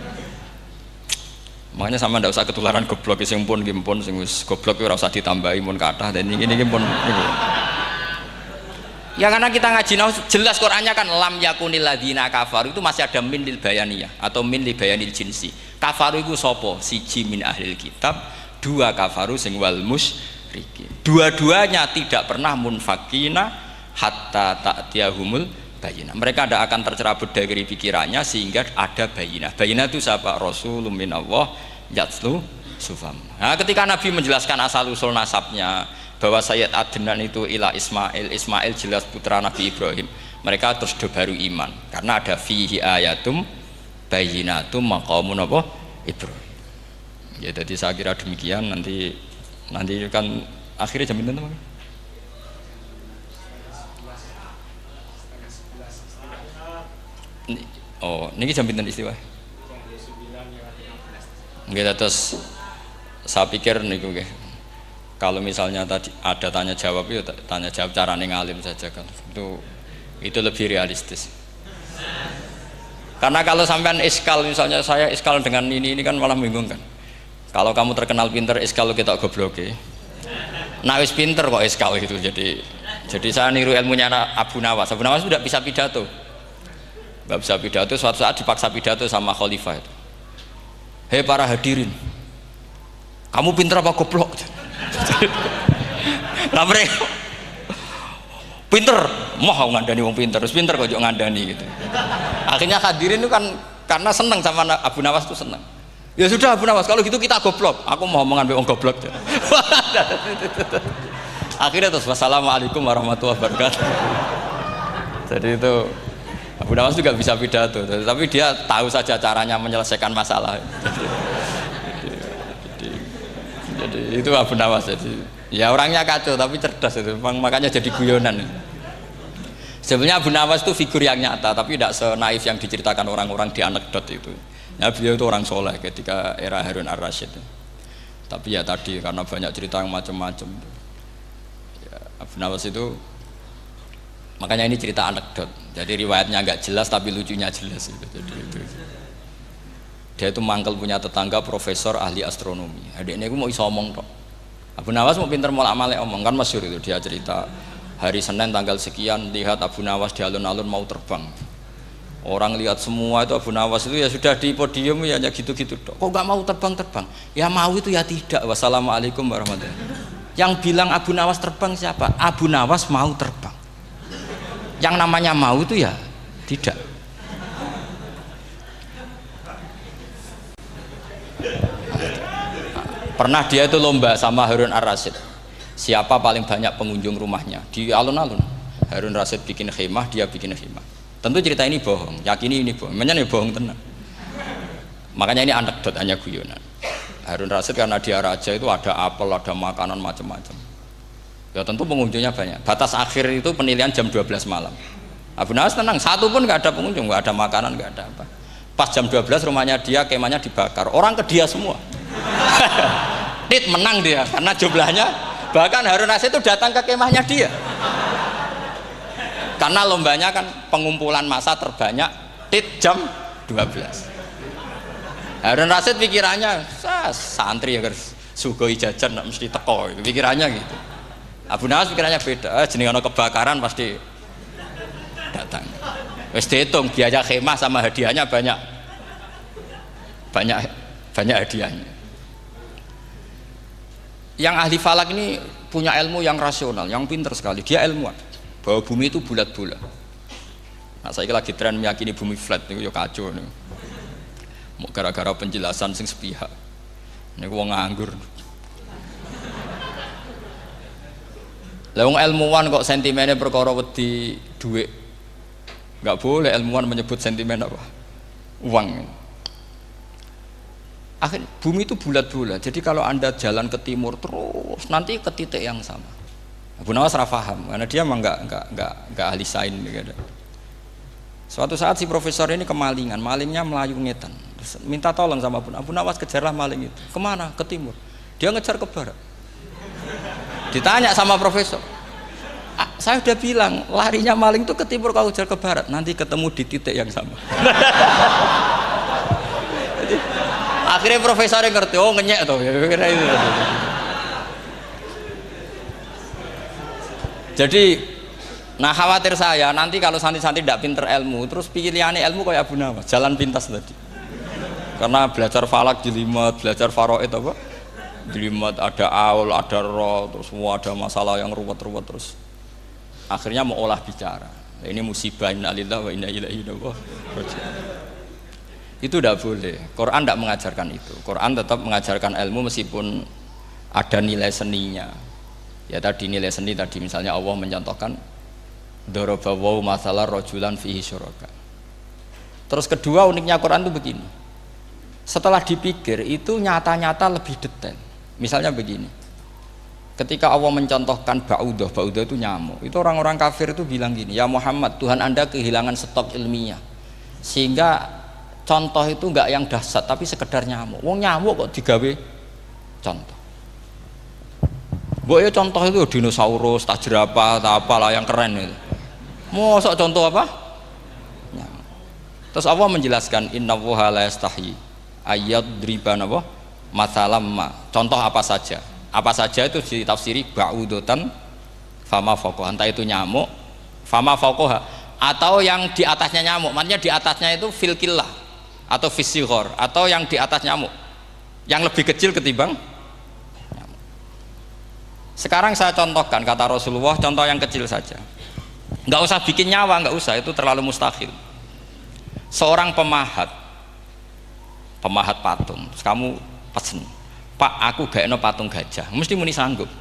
Speaker 1: Makanya sama tidak usah ketularan goblok, sing pun gimpun sing wis goblok ora usah ditambahi mun kathah dan ini pun. Ya karena kita ngaji jelas Qur'annya kan lam yakunil ladzina kafaru, itu masih ada min lil bayaniyah atau min li bayanil jinsi. Kafaru itu sapa? Siji min ahlil kitab, 2 kafaru sing wal musyrikin. Dua-duanya tidak pernah munfakina hatta ta'tiyahumul bayinah. Mereka tidak akan tercerabut dari pikirannya sehingga ada bayinah. Bayinah itu siapa? Rasulun minallah yatslu sufam. Nah, ketika Nabi menjelaskan asal usul nasabnya bahwa Sayyid Adnan itu ila Ismail, Ismail jelas putra Nabi Ibrahim, mereka terus baru iman karena ada fihi ayatum bayinatum maqamun apa Ibrahim. Ya jadi saya kira demikian. Nanti kan akhirnya jam itu Oh, niki jam pinten istiwa? Nggih, terus saya pikir niku nggih. Kalau misalnya tadi ada tanya jawab, ya tanya jawab carane ngalim saja kan. Itu lebih realistis. Karena kalau sampean iskal, misalnya saya iskal dengan ini kan malah bingung kan. Kalau kamu terkenal pinter, iskal kita goblok ya. Nah wis pinter kok iskal itu, jadi saya niru ilmunya Abu Nawas. Abu Nawas tidak bisa pidato, nggak bisa pidato. Suatu saat dipaksa pidato sama khalifah itu. Hei para hadirin, kamu pinter apa goblok? Lah mereka pinter, mau ngandani wong pinter, terus pinter kok juga ngandani gitu. Akhirnya hadirin itu kan karena seneng sama Abu Nawas itu seneng. Ya sudah Abu Nawas, kalau gitu kita goblok. Aku mau ngambil wong goblok. Akhirnya terus wassalamualaikum warahmatullahi wabarakatuh. Jadi itu Abu Nawas juga bisa pidato, tapi dia tahu saja caranya menyelesaikan masalah. Jadi itu Abu Nawas. Jadi ya orangnya kacau tapi cerdas itu, makanya jadi guyonan. Sebenarnya Abu Nawas itu figur yang nyata, tapi tidak senaif yang diceritakan orang-orang di anekdot itu. Ya, beliau itu orang soleh ketika era Harun ar-Rasyid. Tapi ya tadi karena banyak cerita yang macam-macam. Ya, Abu Nawas itu, makanya ini cerita anekdot. Jadi riwayatnya nggak jelas tapi lucunya jelas. Jadi itu. Dia itu mangkel punya tetangga profesor ahli astronomi. Adiknya itu mau iso omong tok. Abu Nawas mau pinter molak-malik omong kan masyhur itu, dia cerita hari Senin tanggal sekian lihat Abu Nawas di alun-alun mau terbang. Orang lihat semua itu Abu Nawas itu ya sudah di podium ya hanya gitu-gitu tok. Kok nggak mau terbang-terbang? Ya mau itu ya tidak. Wassalamualaikum warahmatullahi wabarakatuh. Yang bilang Abu Nawas terbang siapa? Abu Nawas mau terbang. Yang namanya mau itu ya tidak. Pernah dia itu lomba sama Harun ar-Rasyid, siapa paling banyak pengunjung rumahnya di alun-alun. Harun ar-Rasyid bikin khemah, dia bikin khemah. Tentu cerita ini bohong, yakini ini bohong, makanya bohong tenang. Makanya ini anekdot, hanya guyonan. Harun ar-Rasyid karena dia raja itu ada apel, ada makanan macam-macam. Ya tentu pengunjungnya banyak. Batas akhir itu penilaian jam 12 malam. Abu Nawas tenang, satu pun nggak ada pengunjung, nggak ada makanan, nggak ada apa. Pas jam 12 rumahnya dia, kemahnya dibakar, orang ke dia semua. Tit menang dia karena jumlahnya, bahkan Harun ar-Rasyid itu datang ke kemahnya dia karena lombanya kan pengumpulan massa terbanyak. Tit jam 12. Harun ar-Rasyid pikirannya santri ya guys, sugoi jajan mesti teko, pikirannya gitu. Abu Nawas pikirannya beda, jenenge ana kebakaran pasti datang. Wis dihitung biaya khemah sama hadiahnya banyak hadiahnya. Yang ahli falak ini punya ilmu yang rasional, yang pinter sekali. Dia ilmuwan bahwa bumi itu bulat-bulat. Nah, saya lagi tren meyakini bumi flat, itu ya kacau nih. Mau gara-gara penjelasan sing sepihak. Ini wong nganggur. Lah wong ilmuwan kok sentimennya perkara wedi duit. Enggak boleh ilmuwan menyebut sentimen apa? Uang. Akhir bumi itu bulat-bulat. Jadi kalau Anda jalan ke timur terus nanti ke titik yang sama. Abu Nawas paham karena dia memang enggak ahli sains gitu. Suatu saat si profesor ini kemalingan, malingnya melayu ngetan. Terus minta tolong sama Abu Nawas, kejarlah maling itu. Kemana? Ke timur. Dia ngejar ke barat. Ditanya sama profesor, saya udah bilang larinya maling itu ke timur, kalau kejar ke barat nanti ketemu di titik yang sama. Akhirnya profesornya ngerti, oh ngenyek tuh. Jadi, nah khawatir saya nanti kalau santri-santri tidak pinter ilmu, terus pilihannya ilmu kayak Abu Nawas, jalan pintas tadi. Karena belajar falak jelimet, belajar faraid apa? Jelimet, ada aul, ada roh, terus semua ada masalah yang ruwet-ruwet terus. Akhirnya mau olah bicara. Ini musibah innalillahi wa inna ilaihi raji'un. Itu tidak boleh. Quran tidak mengajarkan itu. Quran tetap mengajarkan ilmu meskipun ada nilai seninya. Ya tadi nilai seni tadi misalnya Allah mencontohkan daraba wa masalah rajulan fihi syuraka. Terus kedua uniknya Quran itu begini. Setelah dipikir itu nyata-nyata lebih detail. Misalnya begini. Ketika Allah mencontohkan ba'udah itu nyamuk. Itu orang-orang kafir itu bilang gini, "Ya Muhammad, Tuhan Anda kehilangan stok ilmiah. Sehingga contoh itu enggak yang dahsyat tapi sekedar nyamuk. Wong nyamuk kok digawe contoh. Mbok ya contoh itu dinosaurus, tak jerapah, tak apalah yang keren itu. Mosok contoh apa? Nyamuk. Terus Allah menjelaskan innallaha la yastahi ayyadriba napa mathalam ma. Contoh apa saja? Apa saja itu ditafsiri ba'udatan fama faqaha. Entah itu nyamuk, fama faqaha atau yang di atasnya nyamuk, maksudnya di atasnya itu filkillah atau fisighor, atau yang di atas nyamuk yang lebih kecil ketimbang nyamuk. Sekarang saya contohkan kata Rasulullah, contoh yang kecil saja, nggak usah bikin nyawa, nggak usah, itu terlalu mustahil. Seorang pemahat patung, terus kamu pesen, Pak aku gaekno patung gajah, mesti muni sanggup.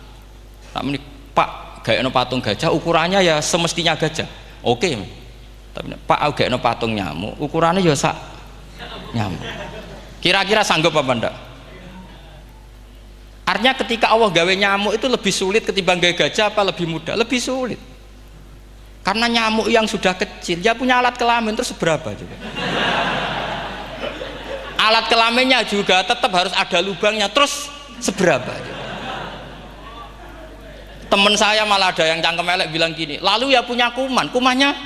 Speaker 1: Tak muni, Pak gaekno patung gajah ukurannya ya semestinya gajah. Oke, tapi Pak aku gaekno patung nyamuk, ukurannya ya sak nyamuk. Kira-kira sanggup apa enggak? Artinya ketika Allah gawe nyamuk itu lebih sulit ketimbang gawe gajah apa lebih mudah? Lebih sulit. Karena nyamuk yang sudah kecil, dia punya alat kelamin terus seberapa juga? Alat kelaminnya juga tetap harus ada lubangnya terus seberapa juga? Temen saya malah ada yang cangkem elek bilang gini, lalu ya punya kumannya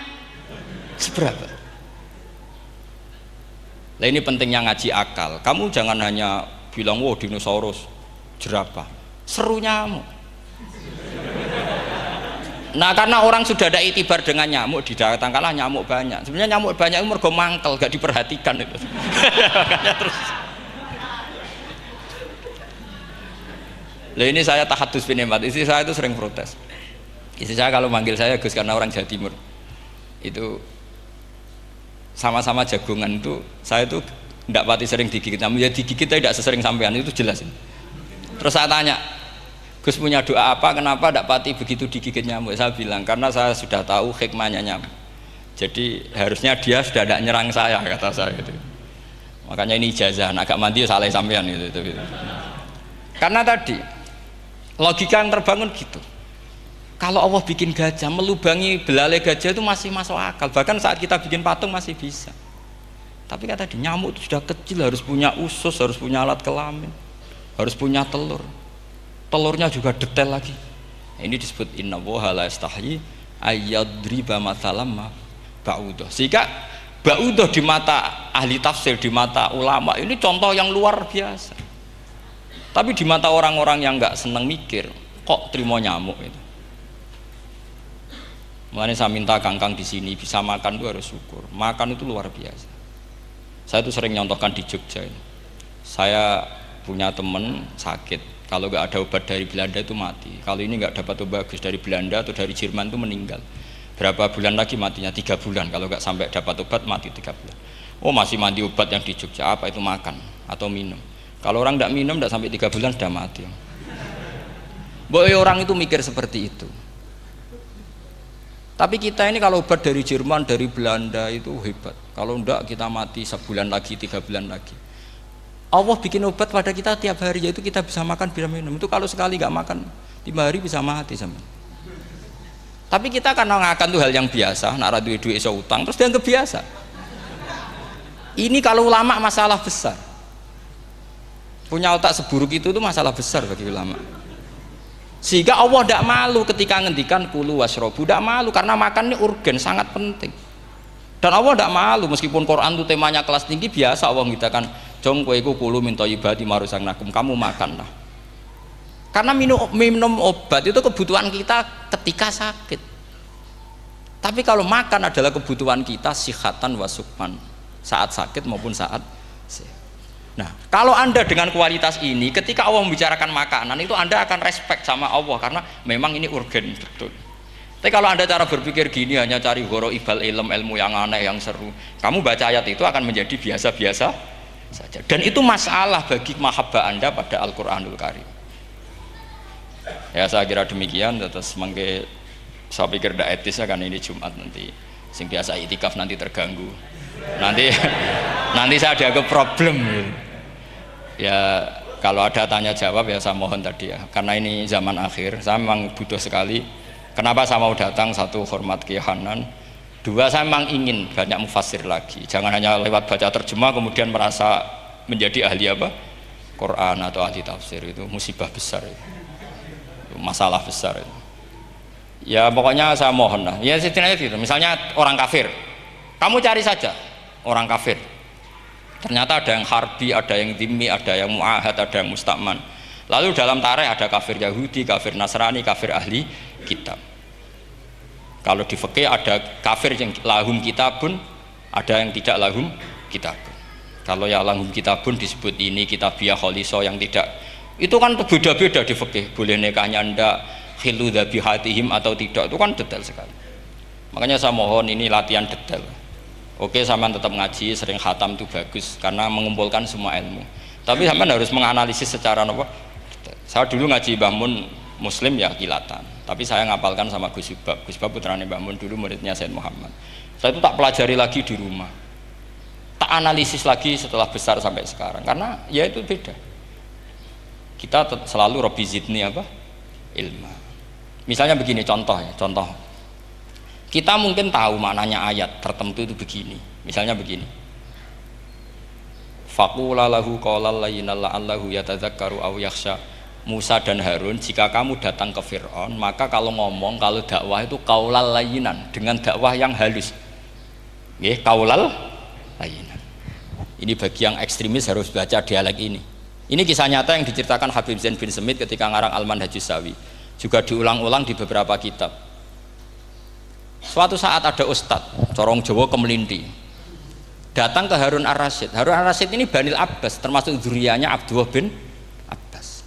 Speaker 1: seberapa? Nah ini pentingnya ngaji akal. Kamu jangan hanya bilang, wow dinosaurus, jerapah, seru nyamuk. Nah karena orang sudah ada itibar dengan nyamuk, didatangkanlah nyamuk banyak. Sebenarnya nyamuk banyak itu mergo mangkel, gak diperhatikan itu. Makanya terus. Lah ini saya tahadus binemat, istri saya itu sering protes. Istri saya kalau manggil saya Gus karena orang Jawa Timur itu sama-sama jagongan itu, saya itu tidak pati sering digigit, namun ya digigit tidak sesering sampean, itu jelas ini. Terus saya tanya, Gus punya doa apa, kenapa tidak pati begitu digigit nyamuk? Saya bilang karena saya sudah tahu hikmahnya nyamuk, jadi harusnya dia sudah tidak nyerang saya, kata saya itu. Makanya ini ijazah, agak mandi salah sampean itu. Karena tadi logika yang terbangun gitu. Kalau Allah bikin gajah, melubangi belalai gajah itu masih masuk akal. Bahkan saat kita bikin patung masih bisa. Tapi kata tadi nyamuk itu sudah kecil, harus punya usus, harus punya alat kelamin, harus punya telur. Telurnya juga detail lagi. Ini disebut innallaha la yastahi ayyadriba mathalam ma ba'udah. Sehingga ba'udah di mata ahli tafsir, di mata ulama ini contoh yang luar biasa. Tapi di mata orang-orang yang nggak seneng mikir, kok terima nyamuk itu. Makanya saya minta kangkang di sini bisa makan itu harus syukur. Makan itu luar biasa. Saya itu sering nyontohkan di Jogja ini. Saya punya temen sakit, kalau nggak ada obat dari Belanda itu mati. Kalau ini nggak dapat obat bagus dari Belanda atau dari Jerman itu meninggal. Berapa bulan lagi matinya? 3 bulan. Kalau nggak sampai dapat obat mati 3 bulan. Oh masih mandi obat yang di Jogja, apa itu makan atau minum? Kalau orang tidak minum tidak sampai 3 bulan sudah mati. Boleh orang itu mikir seperti itu. Tapi kita ini kalau obat dari Jerman, dari Belanda itu hebat. Kalau enggak kita mati sebulan lagi, 3 bulan lagi. Allah bikin obat pada kita tiap hari, yaitu kita bisa makan, bisa minum. Itu kalau sekali nggak makan 5 hari bisa mati sama. Tapi kita karena ngakan itu hal yang biasa, nak duit iso utang terus dianggap biasa. Ini kalau ulama masalah besar. Punya otak seburuk itu masalah besar bagi ulama. Sehingga Allah tidak malu ketika ngendikan kulu wasrobu, tidak malu karena makan ini urgen, sangat penting. Dan Allah tidak malu meskipun Quran itu temanya kelas tinggi, biasa Allah mengatakan jong kowe kulu minta ibadi marusangnakum, kamu makanlah. Karena minum obat itu kebutuhan kita ketika sakit. Tapi kalau makan adalah kebutuhan kita sihatan wasukman, saat sakit maupun saat sehat. Nah, kalau Anda dengan kualitas ini, ketika Allah membicarakan makanan itu Anda akan respect sama Allah karena memang ini urgen betul. Tapi kalau Anda cara berpikir gini, hanya cari horo ibal ilmu yang aneh, yang seru, kamu baca ayat itu akan menjadi biasa-biasa saja. Dan itu masalah bagi mahabbah Anda pada Al-Quranul Karim. Ya saya kira demikian. Terus mangke saya pikir tidak etis kan ini Jumat nanti. Sing biasa itikaf nanti terganggu. Nanti saya ada ke problem. Ya kalau ada tanya jawab ya saya mohon tadi ya. Karena ini zaman akhir, saya memang butuh sekali. Kenapa saya mau datang? Satu, hormat Kiai Hanan. Dua, saya memang ingin banyak mufassir lagi. Jangan hanya lewat baca terjemah kemudian merasa menjadi ahli apa? Quran atau ahli tafsir. Itu musibah besar itu. Masalah besar itu. Ya pokoknya saya mohon lah. Ya setidaknya gitu. Misalnya orang kafir. Kamu cari saja orang kafir. Ternyata ada yang harbi, ada yang dhimmi, ada yang mu'ahad, ada yang musta'man. Lalu dalam tarikh ada kafir Yahudi, kafir Nasrani, kafir ahli kitab. Kalau di fikih ada kafir yang lahum kitabun, ada yang tidak lahum kitabun. Kalau yang lahum kitabun disebut ini kitabiah kholiso, yang tidak itu kan beda-beda di fikih. Boleh nikahnya ndak, khilu dzabihatihim atau tidak, itu kan detail sekali. Makanya saya mohon ini latihan detail. Oke, sampean tetap ngaji, sering khatam itu bagus karena mengumpulkan semua ilmu. Tapi sampean harus menganalisis secara apa? Saya dulu ngaji Mbah Mun Muslim ya kilatan. Tapi saya ngapalkan sama Gus Subab. Gus Subab putrane Mbah Mun, dulu muridnya Said Muhammad. Saya itu tak pelajari lagi di rumah. Tak analisis lagi setelah besar sampai sekarang karena ya itu beda. Kita selalu Rabbi zidni apa? Ilma. Misalnya begini contoh ya, contoh. Kita mungkin tahu maknanya ayat tertentu itu begini. Misalnya begini. Faqula lahu qawlan layyinan la'allahu yatadzakkaru aw yakhsha. Musa dan Harun, jika kamu datang ke Fir'aun, maka kalau ngomong, kalau dakwah itu qaulal layyinan, dengan dakwah yang halus. Nggih, qaulal layyinan. Ini bagi yang ekstremis harus baca dialek ini. Ini kisah nyata yang diceritakan Habib Zain bin Semit ketika ngarang Al-Manhajus Sawi. Juga diulang-ulang di beberapa kitab. Suatu saat ada ustadz, corong Jawa kemelinti, datang ke Harun Ar-Rasyid. Harun Ar-Rasyid ini Banil Abbas, termasuk zuriyahnya Abdullah bin Abbas.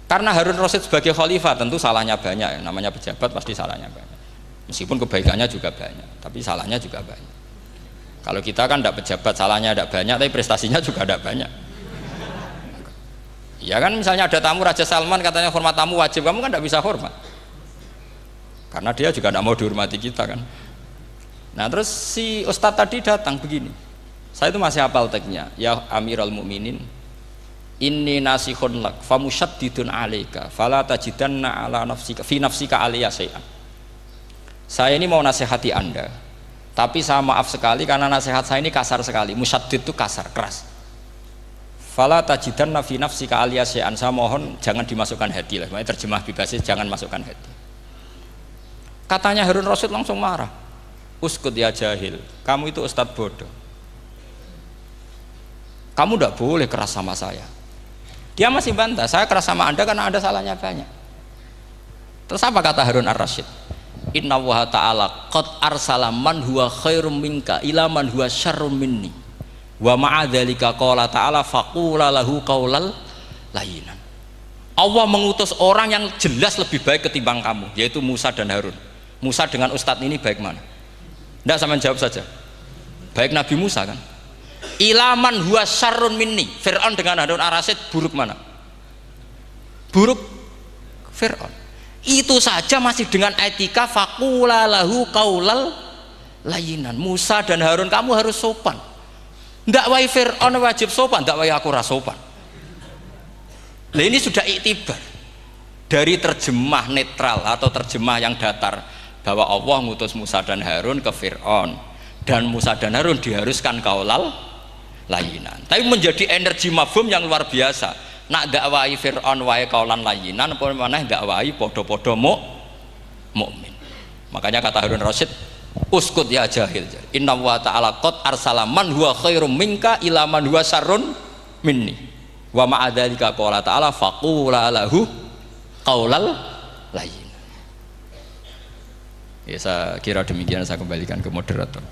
Speaker 1: Karena Harun Ar-Rasyid sebagai khalifah tentu salahnya banyak, namanya pejabat pasti salahnya banyak. Meskipun kebaikannya juga banyak, tapi salahnya juga banyak. Kalau kita kan tidak pejabat, salahnya tidak banyak, tapi prestasinya juga tidak banyak. Ya kan, misalnya ada tamu Raja Salman, katanya hormat tamu wajib, kamu kan tidak bisa hormat. Karena dia juga tidak mau dihormati kita kan. Nah terus si ustadz tadi datang begini, saya itu masih hafal teksnya. Ya Amirul Mukminin, inni nasihun lak famusyaddidun alaika fala tajidanna ala nafsika fi nafsika alayya syai'an. Saya ini mau nasihati Anda, tapi saya maaf sekali karena nasihat saya ini kasar sekali. Musyaddid itu kasar, keras. Fala tajidanna fi nafsika alayya syai'an. Saya mohon jangan dimasukkan hati lah. Makanya terjemah bebasnya jangan masukkan hati. Katanya Harun Rasyid langsung marah. Uskut ya jahil, kamu itu ustadz bodoh. Kamu tidak boleh keras sama saya. Dia masih bantah, saya keras sama Anda karena Anda salahnya banyak. Terus apa kata Harun Ar-Rasyid? Inna wa ta'ala qad arsala man huwa khairum minka ila man huwa syarrum minni wa ma'adzalika qala ta'ala faqula lahu qaulal layyinan. Allah mengutus orang yang jelas lebih baik ketimbang kamu, yaitu Musa dan Harun. Musa dengan ustadz ini baik mana? Tidak, sama jawab saja. Baik Nabi Musa kan? Ilaman huwa syarrun minni. Fir'aun dengan Harun Ar-Rasyid buruk mana? Buruk Fir'aun. Itu saja masih dengan etika faqula lahu qaulal layyinan. Musa dan Harun kamu harus sopan. Ndak wae Fir'aun wajib sopan, ndak wae aku ra sopan. Nah ini sudah iktibar dari terjemah netral atau terjemah yang datar bahwa Allah ngutus Musa dan Harun ke Fir'aun dan Musa dan Harun diharuskan qaulal layyinan. Tapi menjadi energi mafhum yang luar biasa. Nak dakwai Fir'aun wae qaulan layyinan apa maneh dakwai padha-padha mukmin. Makanya kata Harun Rasyid, uskut ya jahil. Inna wa ta'ala qad arsala man huwa khairum minka ila man huwa syarrun minni. Wa ma'adzalika qala ta'ala faqula lahu qaulal layyin. Ya saya kira demikian, saya kembalikan ke moderator.